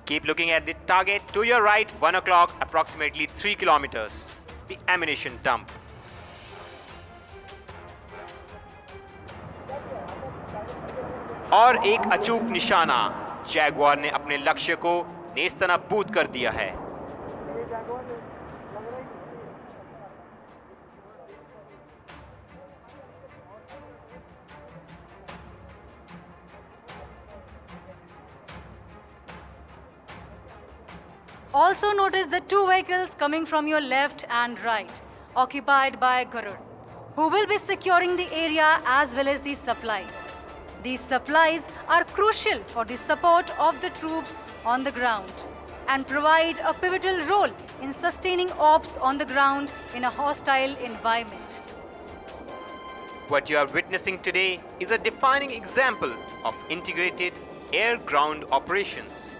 Keep looking at the target to your right, 1 o'clock, approximately 3 kilometers. The ammunition dump. और एक अचूक निशाना, Jaguar ने अपने लक्ष्य को नेस्तनाबूद कर दिया है। Also notice the two vehicles coming from your left and right, occupied by Garud, who will be securing the area as well as the supplies. These supplies are crucial for the support of the troops on the ground and provide a pivotal role in sustaining ops on the ground in a hostile environment. What you are witnessing today is a defining example of integrated air-ground operations.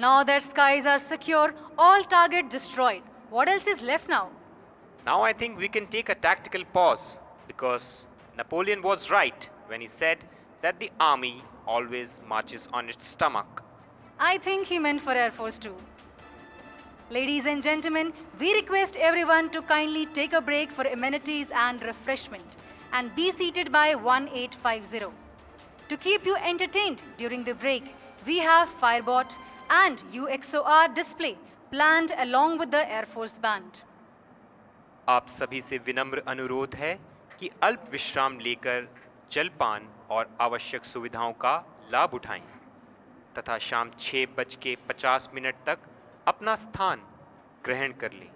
Now that skies are secure, all target destroyed. What else is left now? Now I think we can take a tactical pause, because Napoleon was right when he said that the army always marches on its stomach. I think he meant for Air Force too. Ladies and gentlemen, we request everyone to kindly take a break for amenities and refreshment and be seated by 1850. To keep you entertained during the break, we have Firebot and UXOR display planned along with the Air Force Band. आप सभी से विनम्र अनुरोध है कि अल्प विश्राम लेकर जलपान और आवश्यक सुविधाओं का लाभ उठाएं तथा शाम 6:50 तक अपना स्थान ग्रहण कर लें।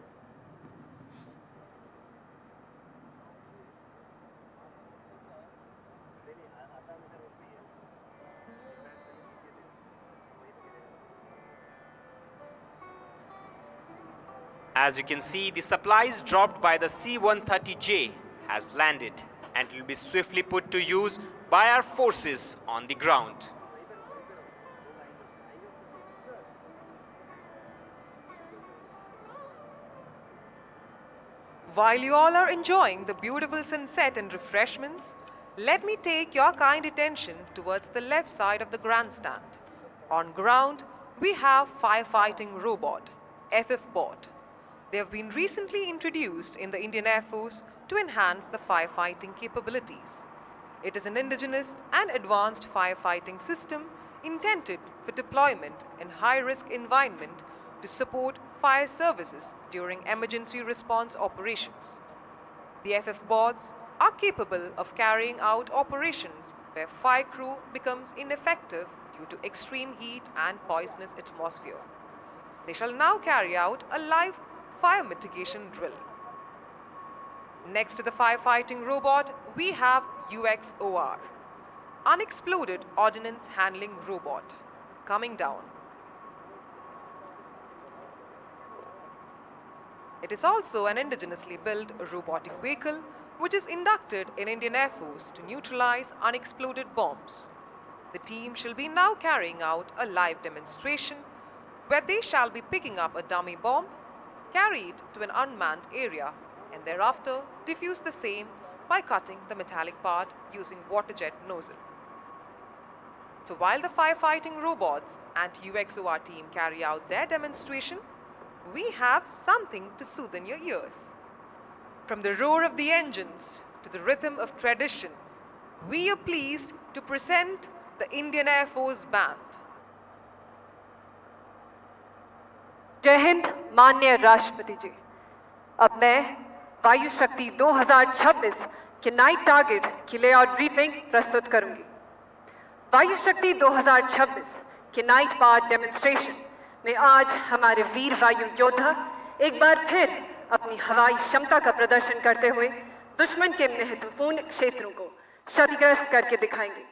As you can see, the supplies dropped by the C-130J has landed and will be swiftly put to use by our forces on the ground. While you all are enjoying the beautiful sunset and refreshments, let me take your kind attention towards the left side of the grandstand. On ground, we have firefighting robot, FF-BOT. They have been recently introduced in the Indian Air Force to enhance the firefighting capabilities. It is an indigenous and advanced firefighting system intended for deployment in high-risk environment to support fire services during emergency response operations. The FF-BOTs are capable of carrying out operations where fire crew becomes ineffective due to extreme heat and poisonous atmosphere. They shall now carry out a live fire mitigation drill. Next to the firefighting robot, we have UXOR, unexploded ordnance handling robot, coming down. It is also an indigenously built robotic vehicle which is inducted in Indian Air Force to neutralize unexploded bombs. The team shall be now carrying out a live demonstration where they shall be picking up a dummy bomb, carry it to an unmanned area, and thereafter defuse the same by cutting the metallic part using water jet nozzle. So while the firefighting robots and UXOR team carry out their demonstration, we have something to soothe your ears. From the roar of the engines to the rhythm of tradition, we are pleased to present the Indian Air Force Band. जय हिंद माननीय राष्ट्रपति जी, अब मैं वायु शक्ति 2026 के night target की layout briefing प्रस्तुत करूंगी। वायु शक्ति 2026 के नाइट पार्ट डेमोन्स्ट्रेशन में आज हमारे वीर वायु योद्धा एक बार फिर अपनी हवाई क्षमता का प्रदर्शन करते हुए दुश्मन के महत्वपूर्ण क्षेत्रों को क्षतिग्रस्त करके दिखाएंगे।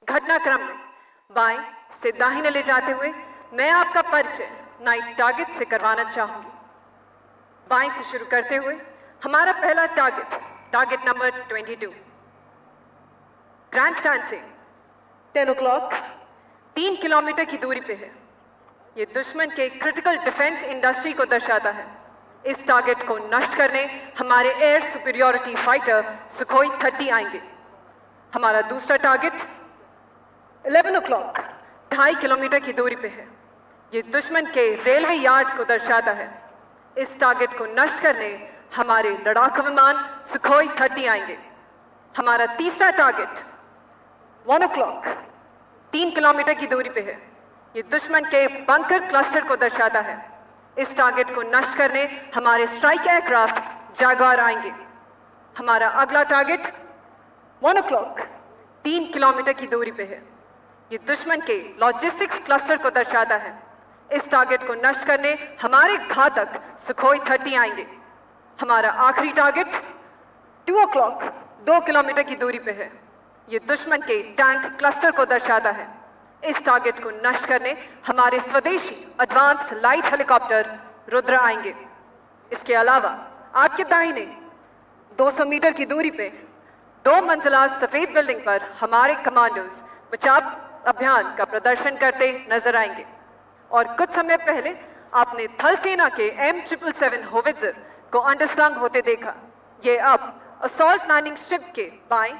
घटनाक्रम में बाएं से दाहिने ले जाते हुए मैं आपका परिचय नाइट टारगेट से करवाना चाहूंगी। बाएं से शुरू करते हुए हमारा पहला टारगेट नंबर 22 ग्रैंड स्टैंड से 10 o'clock 3 किलोमीटर की दूरी पे है। ये दुश्मन के क्रिटिकल डिफेंस इंडस्ट्री को दर्शाता है। इस टारगेट को नष्ट करने हमारे एयर सुपीरियरिटी फाइटर सुखोई 30 आएंगे। हमारा दूसरा टारगेट 11 o'clock 2.5 किलोमीटर की दूरी पे है। ये दुश्मन के रेलवे यार्ड को दर्शाता है। इस टारगेट को नष्ट करने हमारे लड़ाकू विमान सुखोई 30 आएंगे। हमारा तीसरा टारगेट 1 o'clock 3 किलोमीटर की दूरी पे है। ये दुश्मन के बंकर क्लस्टर को दर्शाता है। इस टारगेट को नष्ट करने हमारे स्ट्राइक एयरक्राफ्ट जैगुआर आएंगे। हमारा अगला टारगेट 1 o'clock 3 किलोमीटर की दूरी पे है। ये दुश्मन के लॉजिस्टिक्स क्लस्टर को दर्शाता है। इस टारगेट को नष्ट करने हमारे घातक सुखोई 30 आएंगे। हमारा आखिरी टारगेट 2 o'clock 2 किलोमीटर की दूरी पे है। ये दुश्मन के टैंक क्लस्टर को दर्शाता है। इस टारगेट को नष्ट करने हमारे स्वदेशी एडवांस्ड लाइट हेलीकॉप्टर रुद्र आएंगे। इसके अलावा आपके दाहिने 200 मीटर की दूरी पे 2 मंजिला सफेद बिल्डिंग पर हमारे कमांडोज बचाव अभियान का प्रदर्शन करते नजर आएंगे। और कुछ समय पहले आपने थल सेना के M777 होवित्जर को अंडरस्लंग होते देखा। ये अब असॉल्ट लैंडिंग स्ट्रिप के बाएं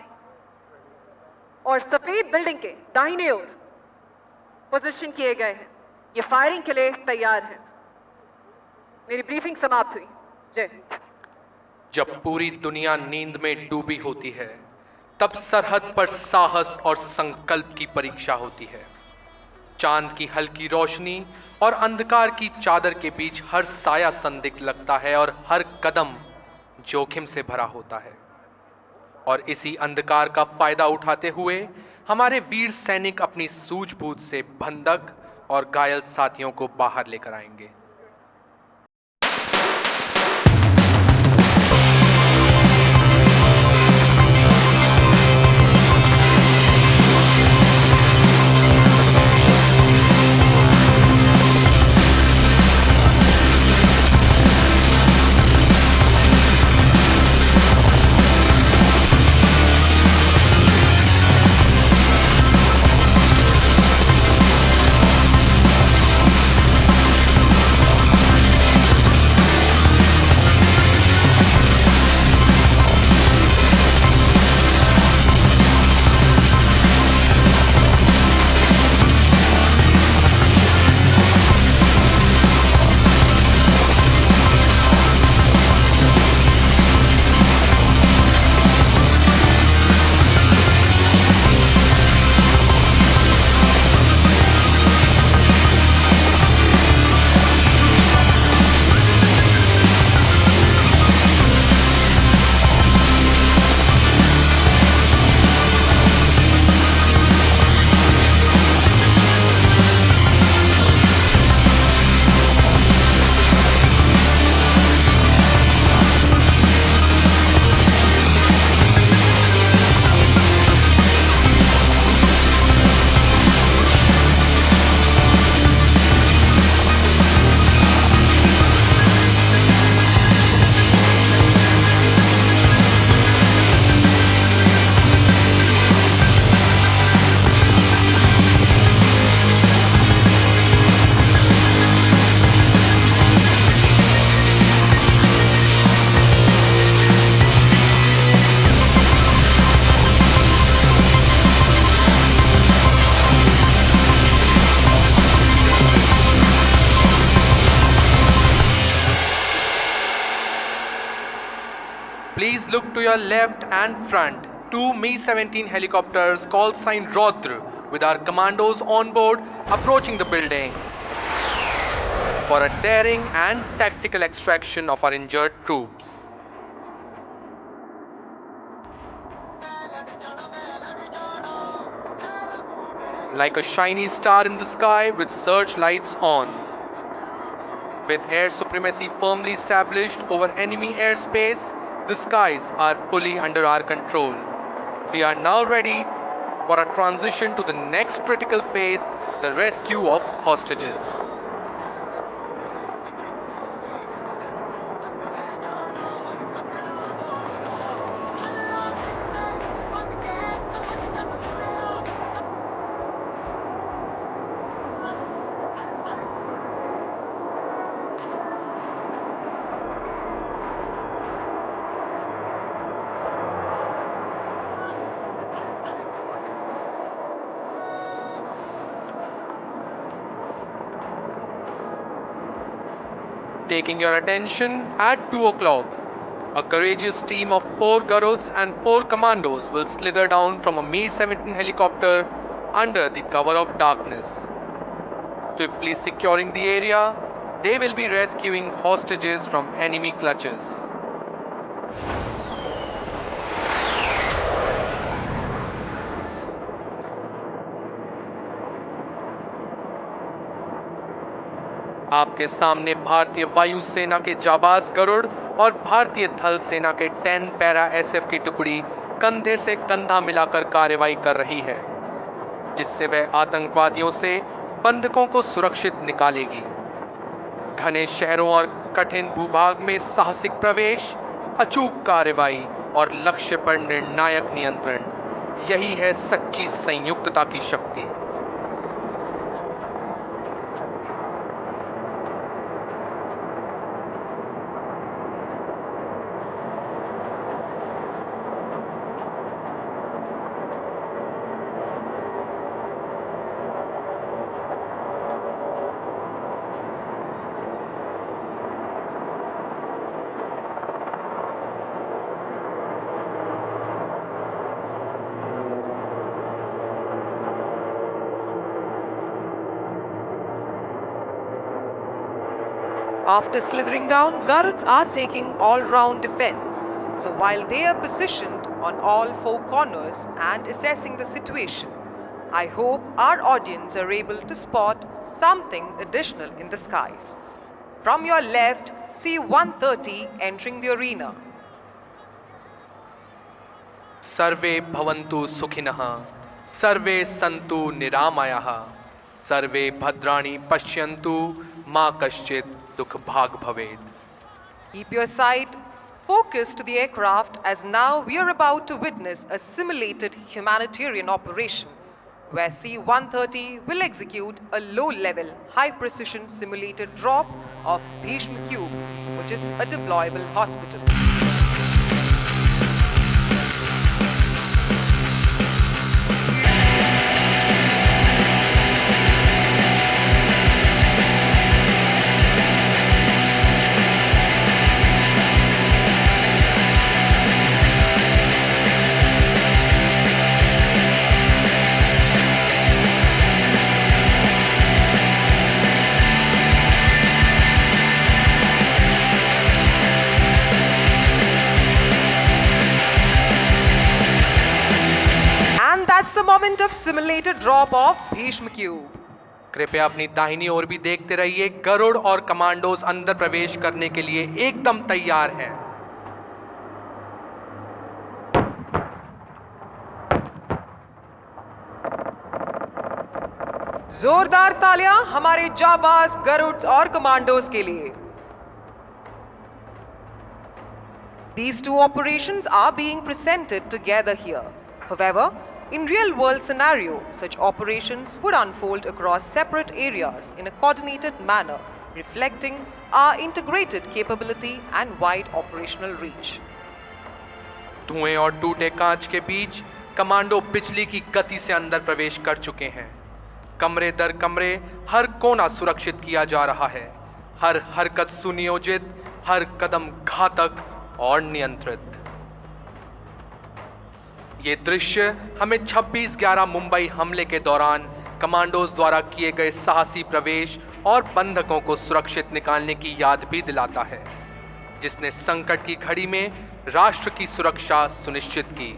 और सफेद बिल्डिंग के दाहिने ओर पोजीशन किए गए हैं। ये फायरिंग के लिए तैयार है। मेरी ब्रीफिंग समाप्त हुई। जय हिंद। जब पूरी दुनिया नींद में डूबी होती है, तब सरहद पर साहस और संकल्प की परीक्षा होती है। चांद की हल्की रोशनी और अंधकार की चादर के बीच हर साया संदिग्ध लगता है और हर कदम जोखिम से भरा होता है। और इसी अंधकार का फायदा उठाते हुए हमारे वीर सैनिक अपनी सूझबूझ से बंधक और घायल साथियों को बाहर लेकर आएंगे। Please look to your left and front. Two Mi-17 helicopters called sign Rodr with our commandos on board approaching the building for a daring and tactical extraction of our injured troops. Like a shiny star in the sky with searchlights on. With air supremacy firmly established over enemy airspace, the skies are fully under our control. We are now ready for a transition to the next critical phase, the rescue of hostages. Taking your attention at 2 o'clock, a courageous team of 4 Garuds and 4 commandos will slither down from a Mi-17 helicopter under the cover of darkness. Swiftly securing the area, they will be rescuing hostages from enemy clutches. आपके सामने भारतीय वायुसेना के जाबाज गरुड़ और भारतीय थल सेना के 10 पैरा एसएफ की टुकड़ी कंधे से कंधा मिलाकर कार्रवाई कर रही है, जिससे वह आतंकवादियों से बंधकों को सुरक्षित निकालेगी। घने शहरों और कठिन भूभाग में साहसिक प्रवेश, अचूक कार्रवाई और लक्ष्य पर निर्णायक नियंत्रण, यही है सच्ची संयुक्तता की शक्ति। After slithering down, Garuds are taking all-round defense. So while they are positioned on all 4 corners and assessing the situation, I hope our audience are able to spot something additional in the skies. From your left, see 130 entering the arena. सर्वे भवन्तु सुखिनः, सर्वे सन्तु निरामयाः, सर्वे भद्राणि पश्यन्तु, मा कश्चित् दुख भाग भवेत्. Keep your sight focused to the aircraft, as now we are about to witness a simulated humanitarian operation where C-130 will execute a low-level, high-precision simulated drop of Bhishma Cube, which is a deployable hospital. Moment of simulated drop of Bhishma Cube. कृपया अपनी दाहिनी ओर भी देखते रहिए। गरुड़ और commandos अंदर प्रवेश करने के लिए एकदम तैयार हैं। जोरदार तालियां हमारे जाबाज गरुड्स और कमांडोज के लिए। These two operations are being presented together here. However, in real-world scenario, such operations would unfold across separate areas in a coordinated manner, reflecting our integrated capability and wide operational reach. धुएं और टूटे कांच के बीच commando बिजली की गति से अंदर प्रवेश कर चुके हैं। कमरे दर कमरे हर कोना सुरक्षित किया जा रहा है। हर हरकत सुनियोजित, हर कदम घातक और नियंत्रित। ये दृश्य हमें 26/11 मुंबई हमले के दौरान कमांडोज द्वारा किए गए साहसी प्रवेश और बंधकों को सुरक्षित निकालने की याद भी दिलाता है, जिसने संकट की घड़ी में राष्ट्र की सुरक्षा सुनिश्चित की।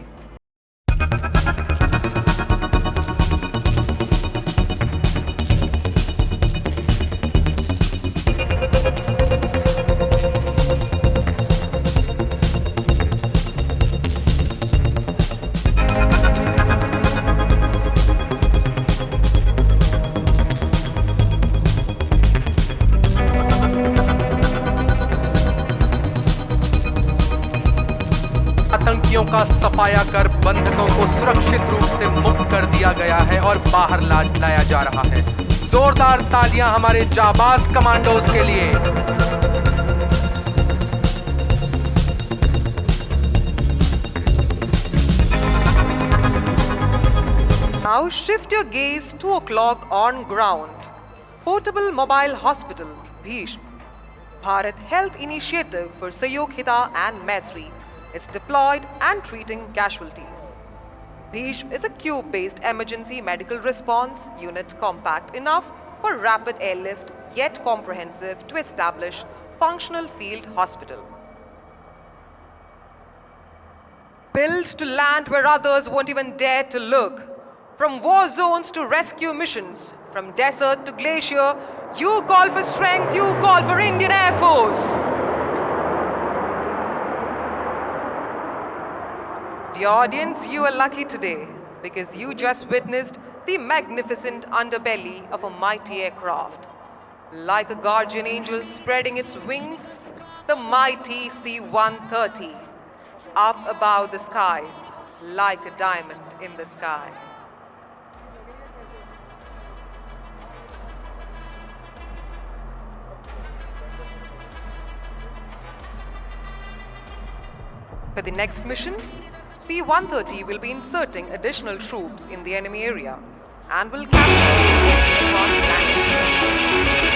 आतंकियों का सफाया कर बंधकों को सुरक्षित रूप से मुक्त कर दिया गया है और बाहर लाया जा रहा है। जोरदार तालियां हमारे जाबाज कमांडोज के लिए। Now shift your gaze 2 o'clock on ground. Portable Mobile Hospital, Bhishma. Bharat Health Initiative for Sahyog Hita and Maitri is deployed and treating casualties. Bhishma is a cube-based emergency medical response unit compact enough for rapid airlift yet comprehensive to establish functional field hospital. Built to land where others won't even dare to look. From war zones to rescue missions, from desert to glacier, you call for strength, you call for Indian Air Force. Dear audience, you are lucky today because you just witnessed the magnificent underbelly of a mighty aircraft. Like a guardian angel spreading its wings, the mighty C-130, up above the skies, like a diamond in the sky. For the next mission, C-130 will be inserting additional troops in the enemy area and will capture advanced landing.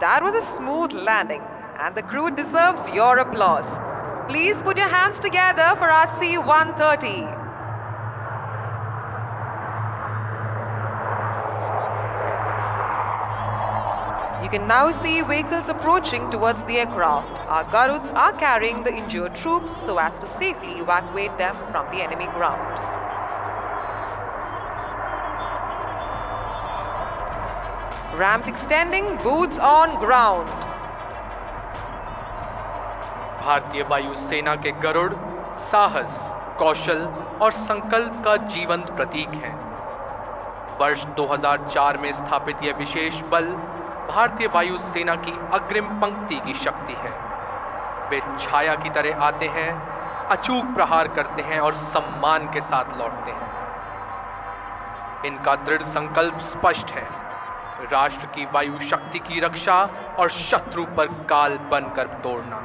That was a smooth landing, and the crew deserves your applause. Please put your hands together for our C-130. You can now see vehicles approaching towards the aircraft. Our Garuds are carrying the injured troops so as to safely evacuate them from the enemy ground. Rams extending, boots on ground. भारतीय वायु सेना के गरुड़ साहस, कौशल और संकल्प का जीवंत प्रतीक है। वर्ष 2004 में स्थापित यह विशेष बल भारतीय वायु सेना की अग्रिम पंक्ति की शक्ति है। वे छाया की तरह आते हैं, अचूक प्रहार करते हैं और सम्मान के साथ लौटते हैं। इनका दृढ़ संकल्प स्पष्ट है, राष्ट्र की वायु शक्ति की रक्षा और शत्रु पर काल बनकर तोड़ना।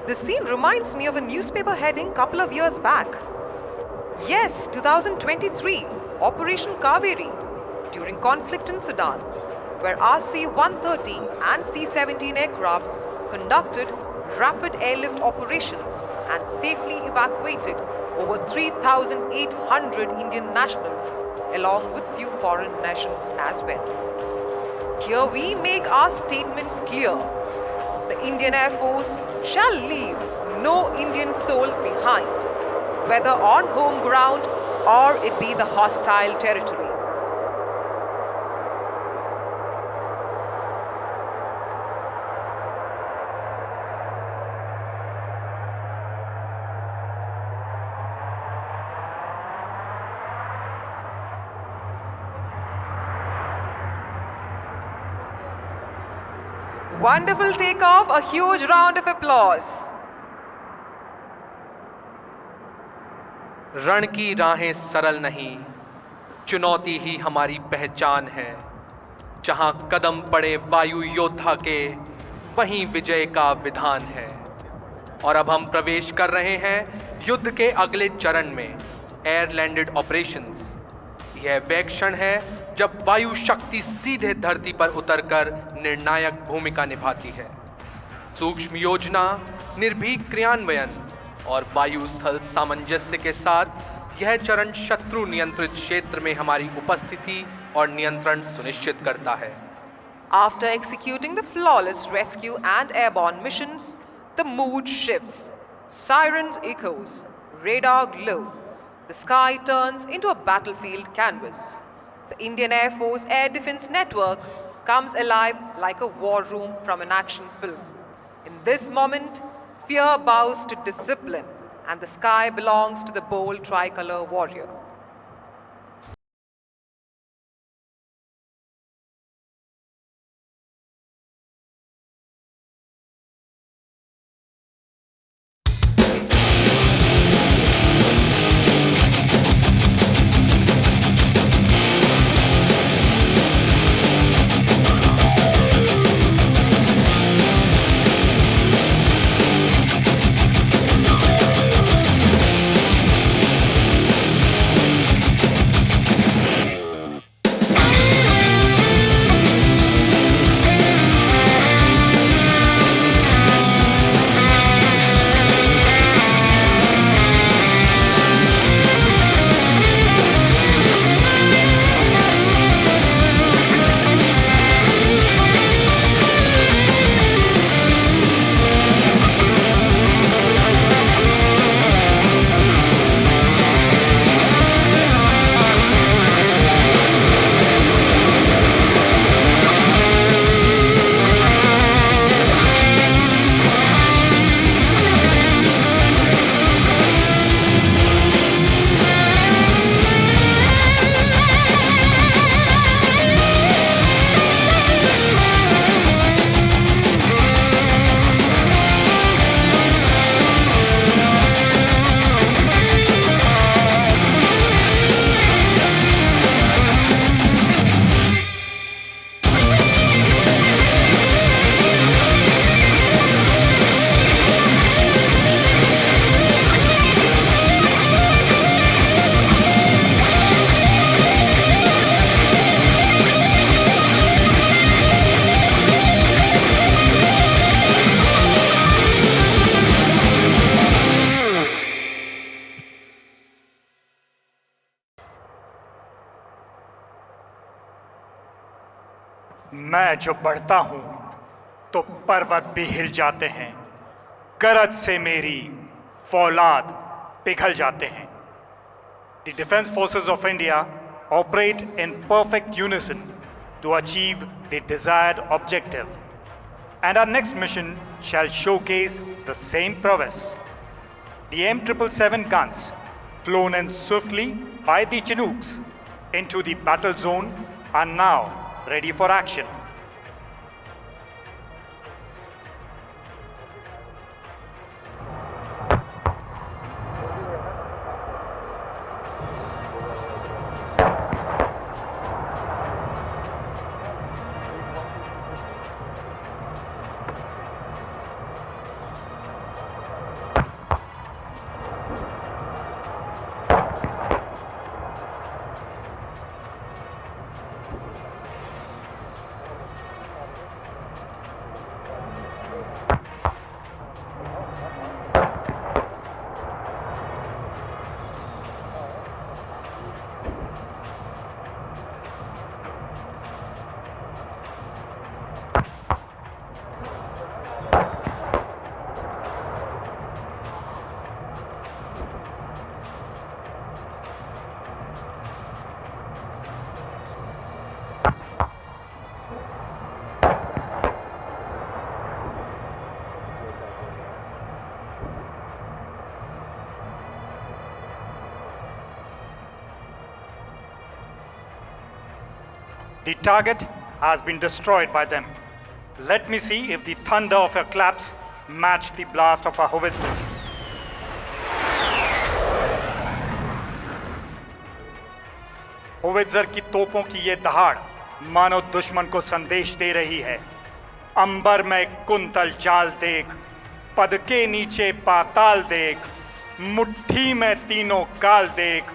This scene reminds me of a newspaper heading couple of years back. Yes, 2023, Operation Kaveri, during conflict in Sudan, where RC-130 and C-17 aircrafts conducted rapid airlift operations and safely evacuated over 3,800 Indian nationals, along with few foreign nations as well. Here we make our statement clear. The Indian Air Force shall leave no Indian soul behind, whether on home ground or it be the hostile territory. Wonderful takeoff, a huge round of applause. रण की राहें सरल नहीं, चुनौती ही हमारी पहचान है। जहां कदम पड़े वायु योद्धा के, वहीं विजय का विधान है। और अब हम प्रवेश कर रहे हैं युद्ध के अगले चरण में, एयर लैंडेड ऑपरेशंस। यह वह क्षण है जब वायु शक्ति सीधे धरती पर उतरकर निर्णायक भूमिका निभाती है। सूक्ष्म योजना, निर्भीक क्रियान्वयन और वायु स्थल सामंजस्य के साथ यह चरण शत्रु नियंत्रित क्षेत्र में हमारी उपस्थिति और नियंत्रण सुनिश्चित करता है। After executing the flawless rescue and airborne missions, the mood shifts. Sirens echoes, radar glow. The sky turns into a battlefield canvas. The Indian Air Force Air Defense Network comes alive like a war room from an action film. In this moment, fear bows to discipline, and the sky belongs to the bold tricolor warrior. मैं जो बढ़ता हूं तो पर्वत भी हिल जाते हैं, गरज से मेरी फौलाद पिघल जाते हैं। The Defense Forces of India operate in perfect unison to achieve the desired objective, and our next mission shall showcase the same prowess. The M777 guns, flown in swiftly by the Chinooks into the battle zone, are now ready for action. The target has been destroyed by them. Let me see if the thunder of your claps match the blast of our howitzers. Howitzer की तोपों की ये दहाड़ मानो दुश्मन को संदेश दे रही है। अंबर में कुंतल जाल देख, पद के नीचे पाताल देख, मुट्ठी में तीनों काल देख,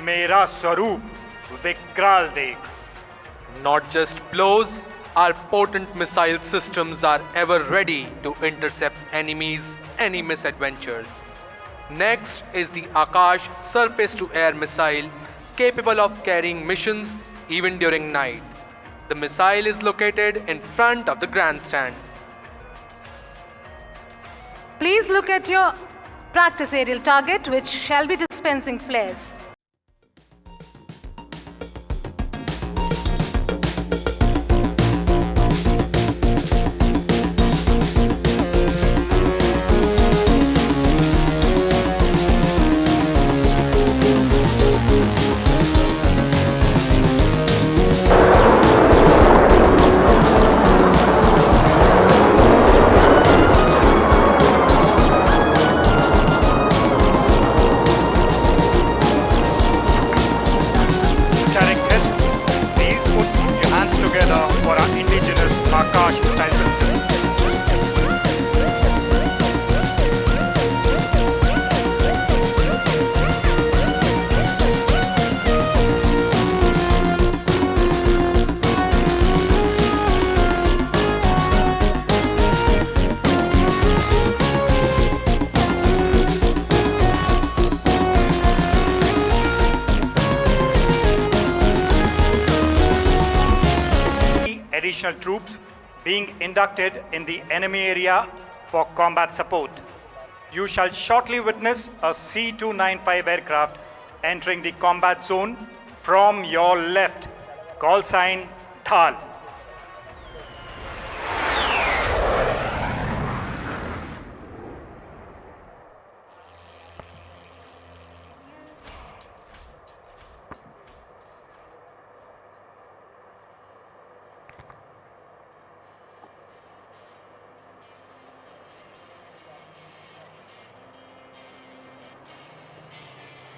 मेरा स्वरूप विकराल देख। Not just blows, our potent missile systems are ever ready to intercept enemies' any misadventures. Next is the Akash surface-to-air missile, capable of carrying missions even during night. The missile is located in front of the grandstand. Please look at your practice aerial target, which shall be dispensing flares. Additional troops being inducted in the enemy area for combat support. You shall shortly witness a C-295 aircraft entering the combat zone from your left. Call sign Thal.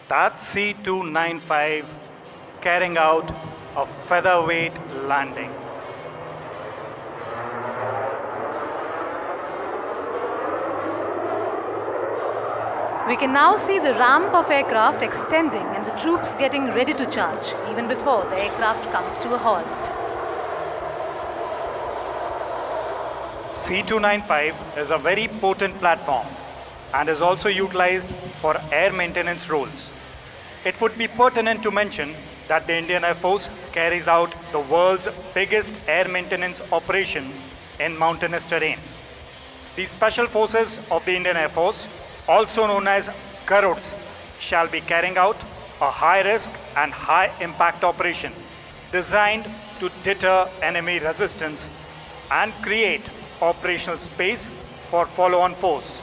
That's C-295 carrying out a featherweight landing. We can now see the ramp of aircraft extending and the troops getting ready to charge, even before the aircraft comes to a halt. C-295 is a very potent platform and is also utilized for air maintenance roles. It would be pertinent to mention that the Indian Air Force carries out the world's biggest air maintenance operation in mountainous terrain. The Special Forces of the Indian Air Force, also known as Garuds, shall be carrying out a high-risk and high-impact operation designed to deter enemy resistance and create operational space for follow-on force.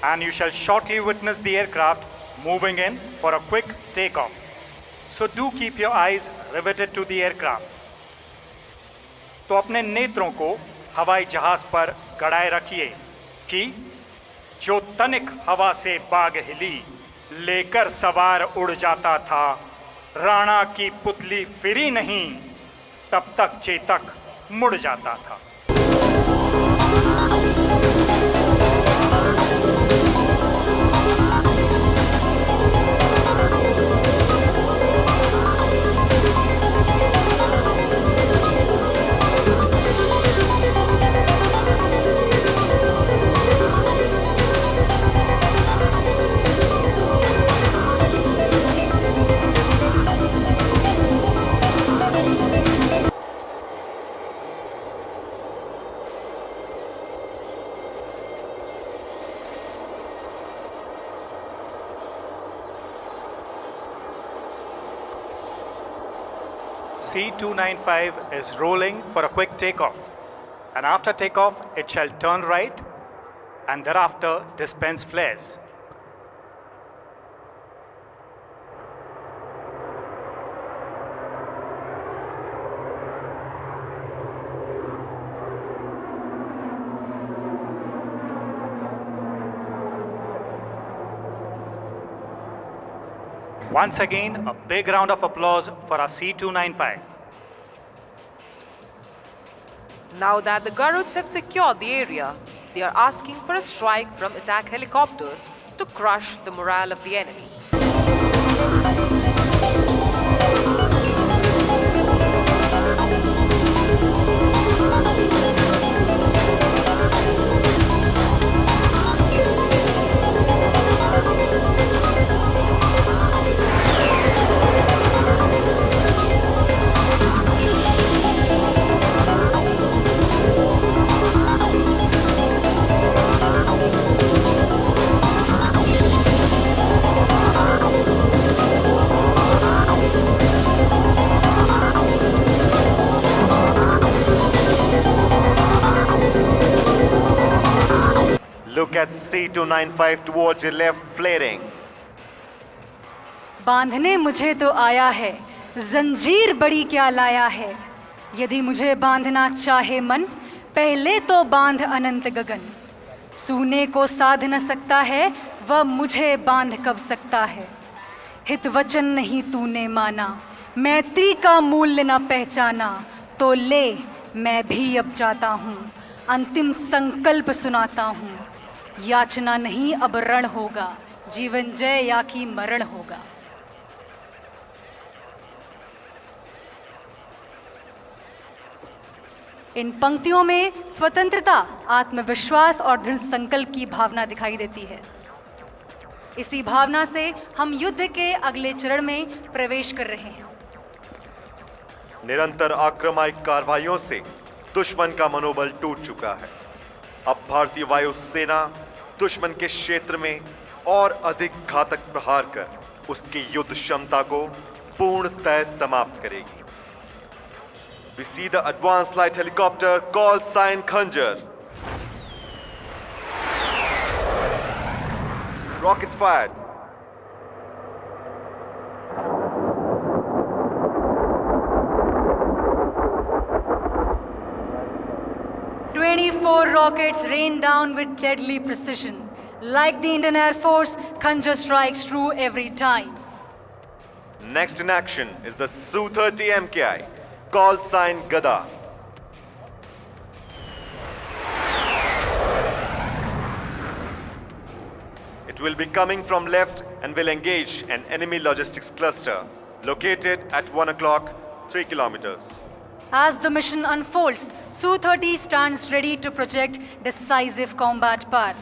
And you shall shortly witness the aircraft moving in for a quick takeoff. So do keep your eyes riveted to the aircraft. तो अपने नेत्रों को हवाई जहाज पर गड़ाए रखिए कि जो तनिक हवा से बाग हिली लेकर सवार उड़ जाता था, राणा की पुतली फिरी नहीं, तब तक चेतक मुड़ जाता था। C-295 is rolling for a quick takeoff. And after takeoff, it shall turn right and thereafter dispense flares. Once again, a big round of applause for our C-295. Now that the Garuds have secured the area, they are asking for a strike from attack helicopters to crush the morale of the enemy. Look at C-295 towards your left flaring. बांधने मुझे तो आया है, जंजीर बड़ी क्या लाया है। यदि मुझे बांधना चाहे मन, पहले तो बांध अनंत गगन। सूने को साध न सकता है, वह मुझे बांध कब सकता है। हित वचन नहीं तूने माना, मैत्री का मूल्य न पहचाना, तो ले मैं भी अब जाता हूँ, अंतिम संकल्प सुनाता हूँ। याचना नहीं अब रण होगा, जीवन जय या कि मरण होगा। इन पंक्तियों में स्वतंत्रता, आत्मविश्वास और दृढ़ संकल्प की भावना दिखाई देती है। इसी भावना से हम युद्ध के अगले चरण में प्रवेश कर रहे हैं। निरंतर आक्रामक कार्रवाइयों से दुश्मन का मनोबल टूट चुका है। अब भारतीय वायुसेना दुश्मन के क्षेत्र में और अधिक घातक प्रहार कर उसकी युद्ध क्षमता को पूर्णतः समाप्त करेगी। We see the advanced light helicopter call sign Khanjar. Rockets fired. "24 rockets rain down with deadly precision. Like the Indian Air Force, Khanjar strikes true every time." Next in action is the Su-30 MKI. Call sign Gada. It will be coming from left and will engage an enemy logistics cluster located at 1 o'clock, 3 kilometers. As the mission unfolds, Su-30 stands ready to project decisive combat power,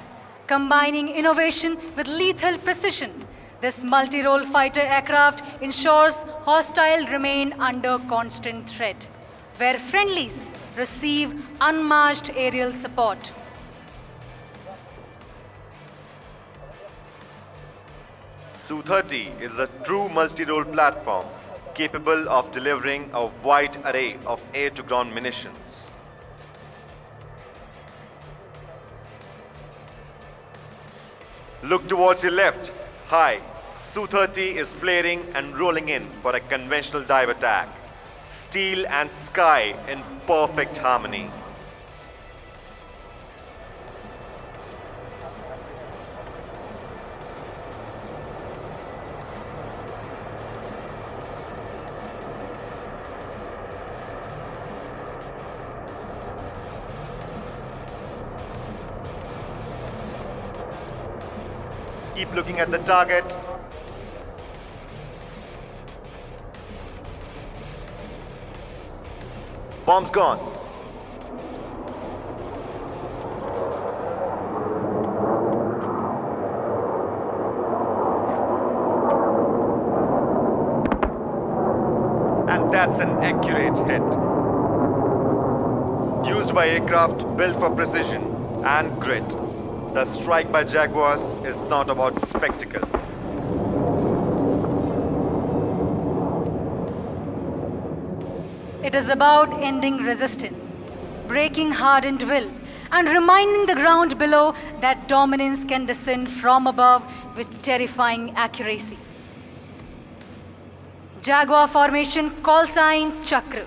combining innovation with lethal precision. This multi-role fighter aircraft ensures hostile remain under constant threat, where friendlies receive unmatched aerial support. Su-30 is a true multi-role platform capable of delivering a wide array of air-to-ground munitions. Look towards your left. High. Su-30 is flaring and rolling in for a conventional dive attack. Steel and sky in perfect harmony. Keep looking at the target. Bomb's gone. And that's an accurate hit. Used by aircraft built for precision and grit, the strike by Jaguars is not about spectacle. It is about ending resistance, breaking hardened will, and reminding the ground below that dominance can descend from above with terrifying accuracy. Jaguar formation, call sign Chakra.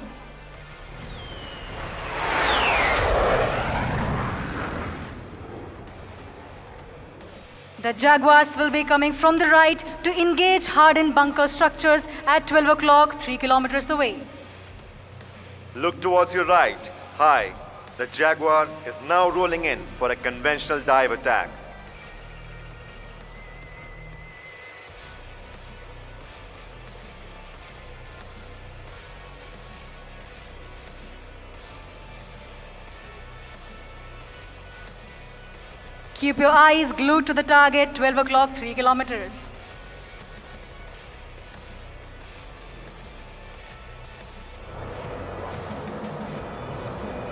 The Jaguars will be coming from the right to engage hardened bunker structures at 12 o'clock, 3 kilometers away. Look towards your right, high. The Jaguar is now rolling in for a conventional dive attack. Keep your eyes glued to the target, 12 o'clock, 3 kilometers.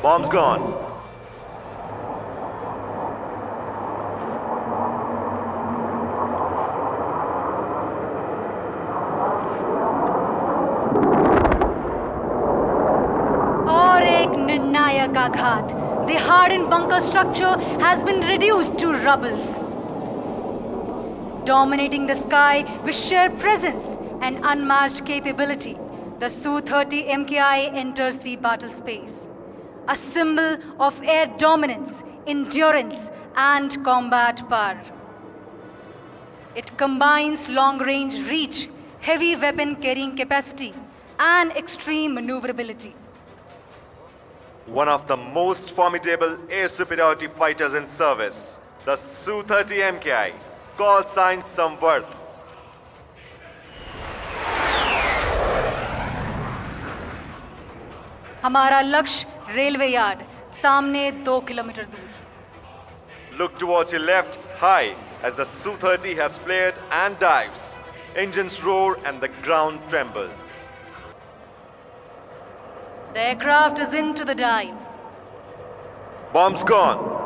Bomb's gone. और एक निर्णायक आघात. The hardened bunker structure has been reduced to rubbles. Dominating the sky with sheer presence and unmatched capability, the Su-30 MKI enters the battle space. A symbol of air dominance, endurance, and combat power. It combines long-range reach, heavy weapon carrying capacity, and extreme maneuverability. One of the most formidable air superiority fighters in service, the Su-30 MKI, call sign Samvardh. हमारा लक्ष्य railway yard, सामने 2 kilometre दूर. Look towards your left, high, as the Su-30 has flared and dives. Engines roar and the ground trembles. The aircraft is into the dive. Bomb's gone.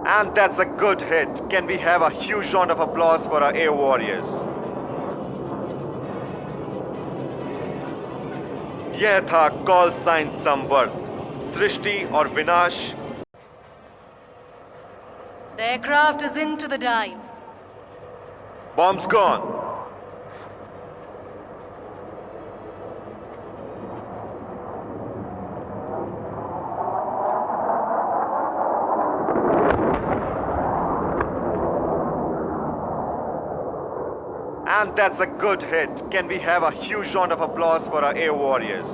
And that's a good hit. Can we have a huge round of applause for our air warriors? यह था call sign संवर्ध, सृष्टि और विनाश. The aircraft is into the dive. Bomb's gone. And that's a good hit. Can we have a huge round of applause for our air warriors?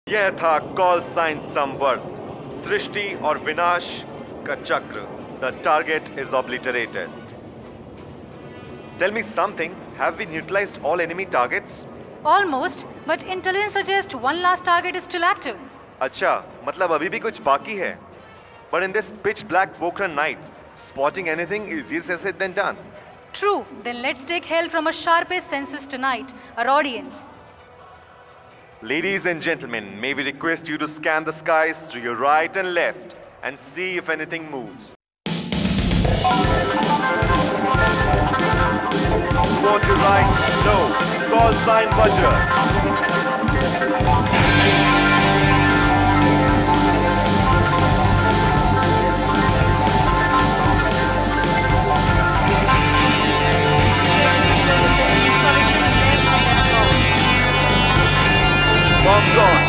यह था call sign संवर्ध, सृष्टि और विनाश का चक्र. The target is obliterated. Tell me something. Have we neutralized all enemy targets? Almost, but intelligence suggests one last target is still active. अच्छा, मतलब अभी भी कुछ बाकी है. But in this pitch black Pokhran night, spotting anything is easier said than done. True. Then let's take help from our sharpest senses tonight, our audience. Ladies and gentlemen, may we request you to scan the skies to your right and left and see if anything moves. Towards your right, no. Call sign Vajra. Bomb's gone.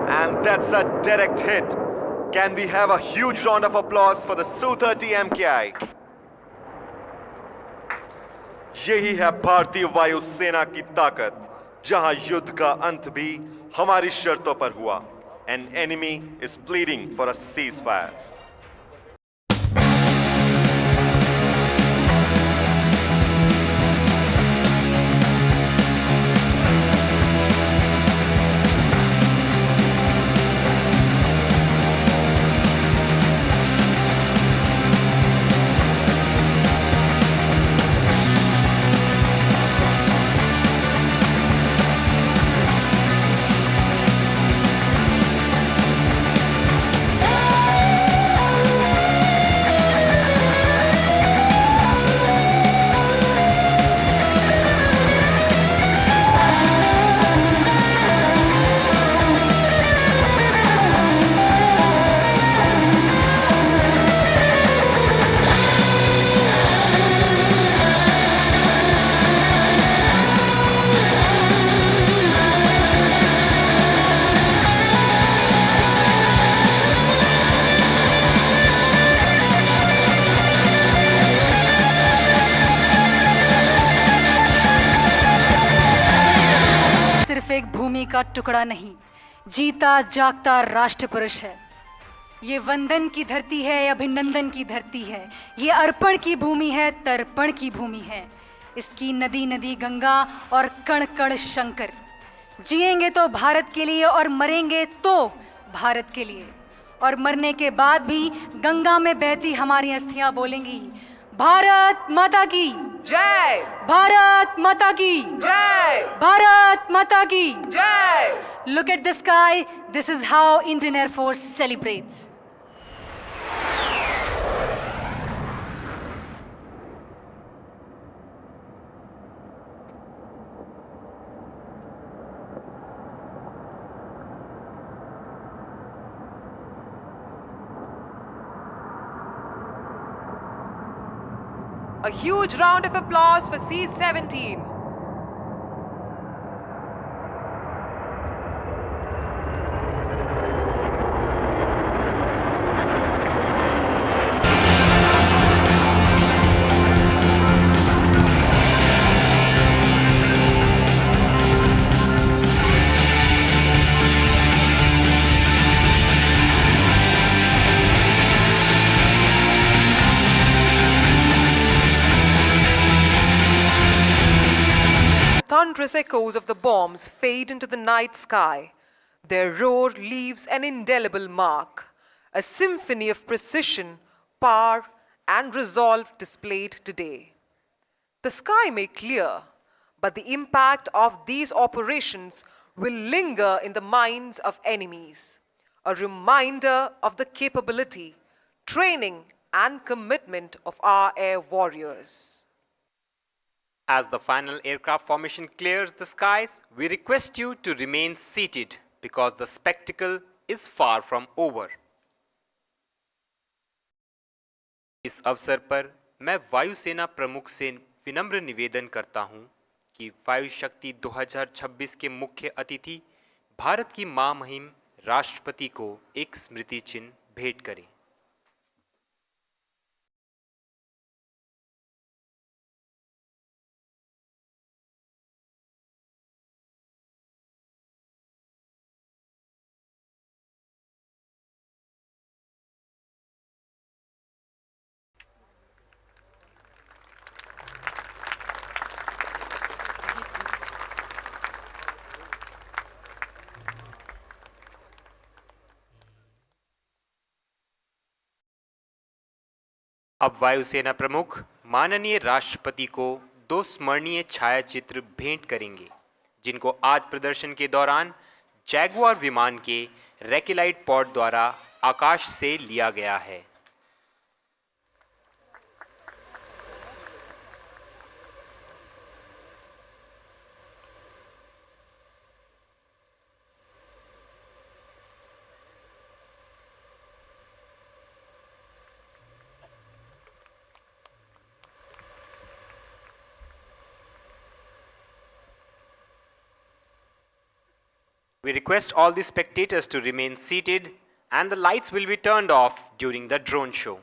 And that's a direct hit. Can we have a huge round of applause for the Su-30 MKI? यही है भारतीय वायुसेना की ताकत, जहां युद्ध का अंत भी हमारी शर्तों पर हुआ. An enemy is pleading for a ceasefire. एक भूमि का टुकड़ा नहीं, जीता जागता राष्ट्र पुरुष है। ये वंदन की धरती है, अभिनंदन की धरती है, ये अर्पण की भूमि है, तर्पण की भूमि है। इसकी नदी नदी गंगा और कण कण शंकर। जिएंगे तो भारत के लिए और मरेंगे तो भारत के लिए, और मरने के बाद भी गंगा में बहती हमारी अस्थियां बोलेंगी, भारत माता की जय, भारत माता की जय, भारत माता की जय। Look at the sky. This is how Indian Air Force celebrates. A huge round of applause for C-17. Thunderous echoes of the bombs fade into the night sky. Their roar leaves an indelible mark, a symphony of precision, power, and resolve displayed today. The sky may clear, but the impact of these operations will linger in the minds of enemies, a reminder of the capability, training, and commitment of our air warriors. As the final aircraft formation clears the skies, we request you to remain seated because the spectacle is far from over. इस अवसर पर मैं वायुसेना प्रमुख से विनम्र निवेदन करता हूं कि वायु शक्ति 2026 के मुख्य अतिथि भारत की मां महिम राष्ट्रपति को एक स्मृति चिन्ह भेंट करें। अब वायुसेना प्रमुख माननीय राष्ट्रपति को दो स्मरणीय छायाचित्र भेंट करेंगे, जिनको आज प्रदर्शन के दौरान जैगुआर विमान के रैकेलाइट पॉड द्वारा आकाश से लिया गया है। We request all the spectators to remain seated and the lights will be turned off during the drone show.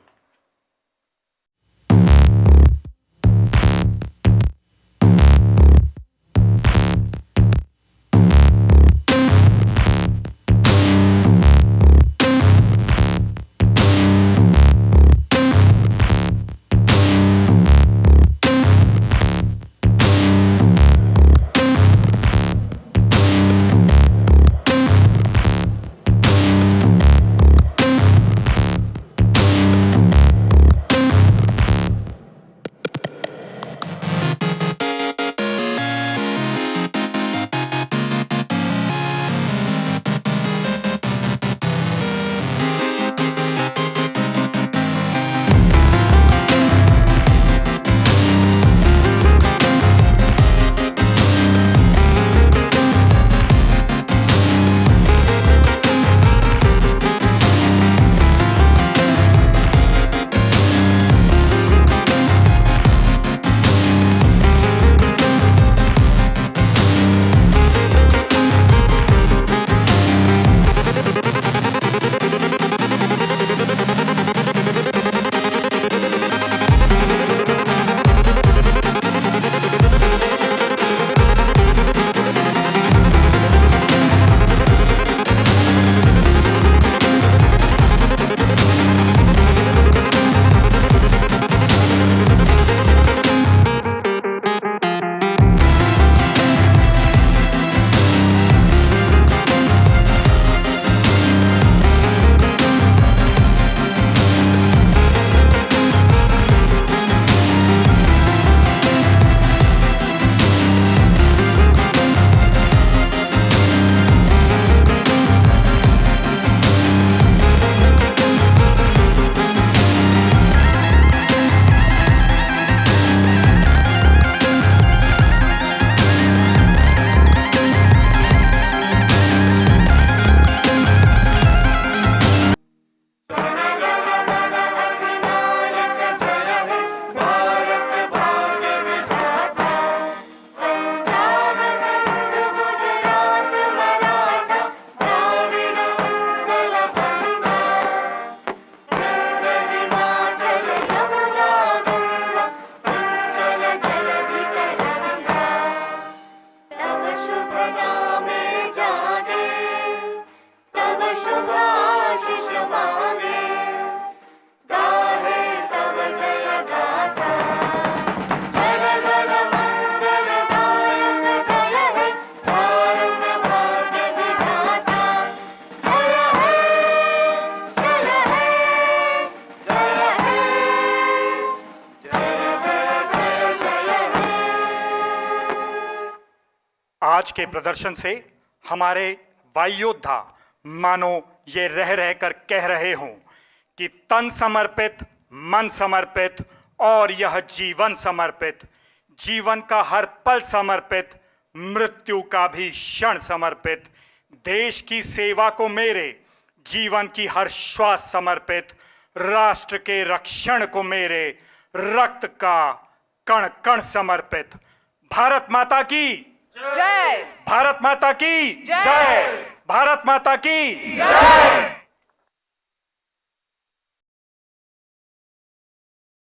आज के प्रदर्शन से हमारे वायुयोद्धा मानो ये रह रहकर कह रहे हों कि तन समर्पित, मन समर्पित और यह जीवन समर्पित, जीवन का हर पल समर्पित, मृत्यु का भी क्षण समर्पित, देश की सेवा को मेरे जीवन की हर श्वास समर्पित, राष्ट्र के रक्षण को मेरे रक्त का कण कण समर्पित। भारत माता की जय! भारत माता की जय! भारत माता की जय!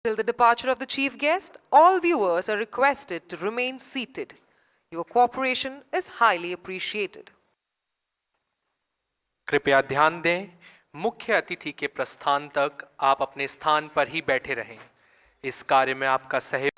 Till the departure of the chief guest, all viewers are requested to remain seated. Your cooperation is highly appreciated. कृपया ध्यान दें, मुख्य अतिथि के प्रस्थान तक आप अपने स्थान पर ही बैठे रहें। इस कार्य में आपका सहयोग